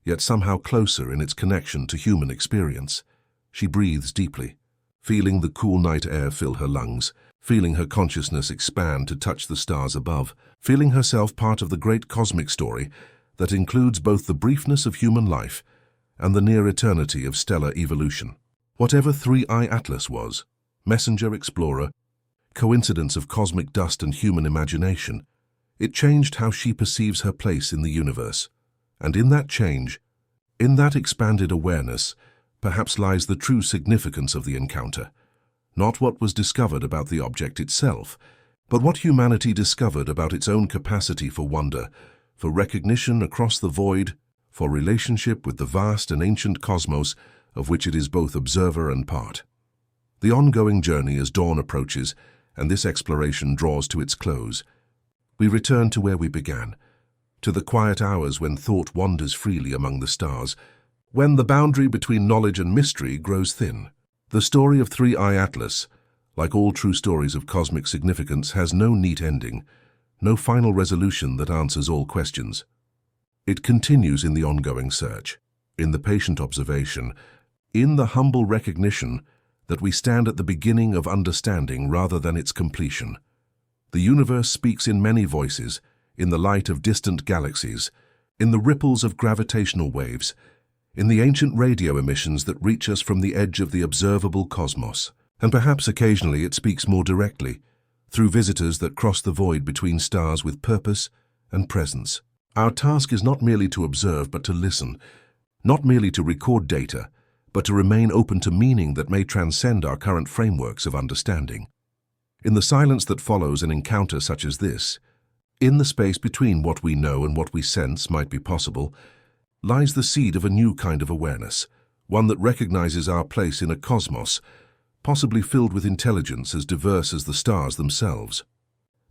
yet somehow closer in its connection to human experience. She breathes deeply, feeling the cool night air fill her lungs, feeling her consciousness expand to touch the stars above, feeling herself part of the great cosmic story that includes both the briefness of human life and the near eternity of stellar evolution. Whatever 3I Atlas was, messenger, explorer, coincidence of cosmic dust and human imagination, it changed how she perceives her place in the universe. And in that change, in that expanded awareness, perhaps lies the true significance of the encounter. Not what was discovered about the object itself, but what humanity discovered about its own capacity for wonder, for recognition across the void, for relationship with the vast and ancient cosmos of which it is both observer and part. The ongoing journey as dawn approaches and this exploration draws to its close, we return to where we began, to the quiet hours when thought wanders freely among the stars, when the boundary between knowledge and mystery grows thin. The story of 3I Atlas, like all true stories of cosmic significance, has no neat ending, no final resolution that answers all questions. It continues in the ongoing search, in the patient observation, in the humble recognition that we stand at the beginning of understanding rather than its completion. The universe speaks in many voices, in the light of distant galaxies, in the ripples of gravitational waves, in the ancient radio emissions that reach us from the edge of the observable cosmos. And perhaps occasionally it speaks more directly, through visitors that cross the void between stars with purpose and presence. Our task is not merely to observe but to listen, not merely to record data, but to remain open to meaning that may transcend our current frameworks of understanding. In the silence that follows an encounter such as this, in the space between what we know and what we sense might be possible, lies the seed of a new kind of awareness, one that recognizes our place in a cosmos, possibly filled with intelligence as diverse as the stars themselves.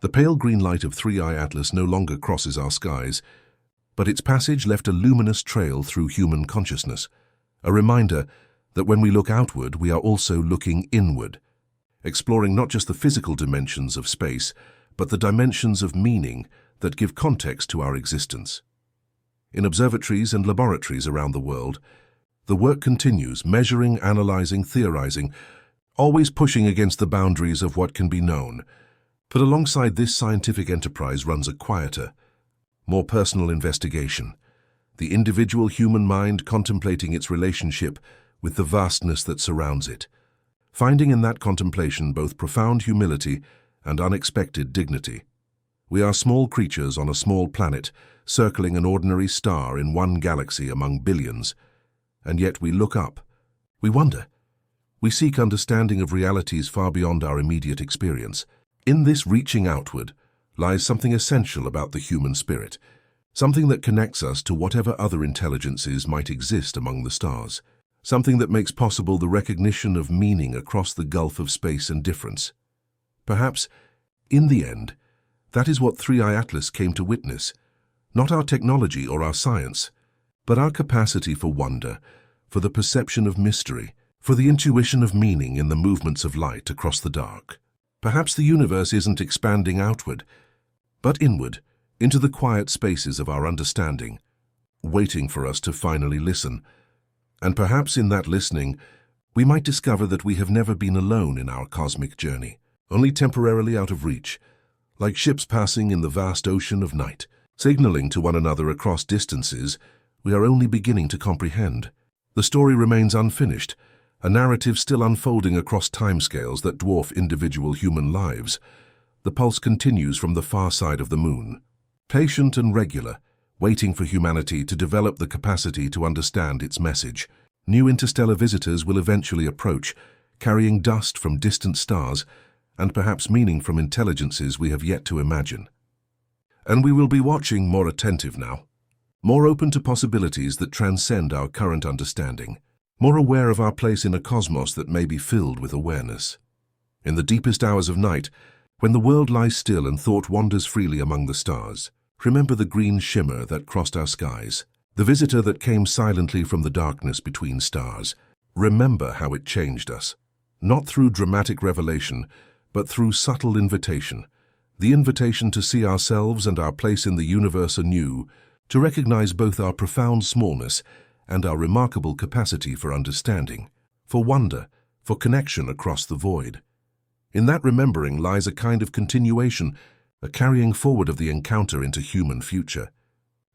The pale green light of Three-Eye Atlas no longer crosses our skies, but its passage left a luminous trail through human consciousness, a reminder that when we look outward, we are also looking inward, exploring not just the physical dimensions of space, but the dimensions of meaning that give context to our existence. In observatories and laboratories around the world, the work continues, measuring, analyzing, theorizing, always pushing against the boundaries of what can be known. But alongside this scientific enterprise runs a quieter, more personal investigation, the individual human mind contemplating its relationship with the vastness that surrounds it, finding in that contemplation both profound humility and unexpected dignity. We are small creatures on a small planet, circling an ordinary star in one galaxy among billions, and yet we look up, we wonder, we seek understanding of realities far beyond our immediate experience. In this reaching outward lies something essential about the human spirit, something that connects us to whatever other intelligences might exist among the stars, something that makes possible the recognition of meaning across the gulf of space and difference. Perhaps, in the end, that is what Three-Eye Atlas came to witness, not our technology or our science, but our capacity for wonder, for the perception of mystery, for the intuition of meaning in the movements of light across the dark. Perhaps the universe isn't expanding outward, but inward, into the quiet spaces of our understanding, waiting for us to finally listen. And perhaps in that listening, we might discover that we have never been alone in our cosmic journey, only temporarily out of reach, like ships passing in the vast ocean of night, signaling to one another across distances we are only beginning to comprehend. The story remains unfinished, a narrative still unfolding across timescales that dwarf individual human lives. The pulse continues from the far side of the moon, patient and regular, waiting for humanity to develop the capacity to understand its message. New interstellar visitors will eventually approach, carrying dust from distant stars and perhaps meaning from intelligences we have yet to imagine. And we will be watching, more attentive now, more open to possibilities that transcend our current understanding, more aware of our place in a cosmos that may be filled with awareness. In the deepest hours of night, when the world lies still and thought wanders freely among the stars, remember the green shimmer that crossed our skies, the visitor that came silently from the darkness between stars. Remember how it changed us, not through dramatic revelation, but through subtle invitation, the invitation to see ourselves and our place in the universe anew, to recognize both our profound smallness and our remarkable capacity for understanding, for wonder, for connection across the void. In that remembering lies a kind of continuation, a carrying forward of the encounter into human future,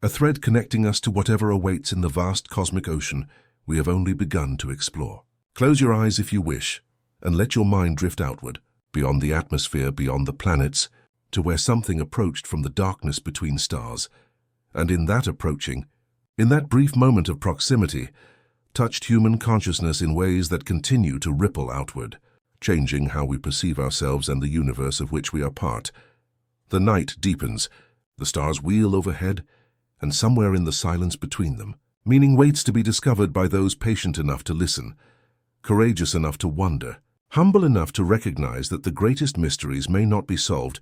a thread connecting us to whatever awaits in the vast cosmic ocean we have only begun to explore. Close your eyes if you wish, and let your mind drift outward, beyond the atmosphere, beyond the planets, to where something approached from the darkness between stars, and in that approaching, in that brief moment of proximity, touched human consciousness in ways that continue to ripple outward, changing how we perceive ourselves and the universe of which we are part. The night deepens, the stars wheel overhead, and somewhere in the silence between them, meaning waits to be discovered by those patient enough to listen, courageous enough to wonder, humble enough to recognize that the greatest mysteries may not be solved,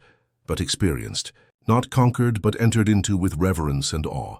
but experienced, not conquered but entered into with reverence and awe.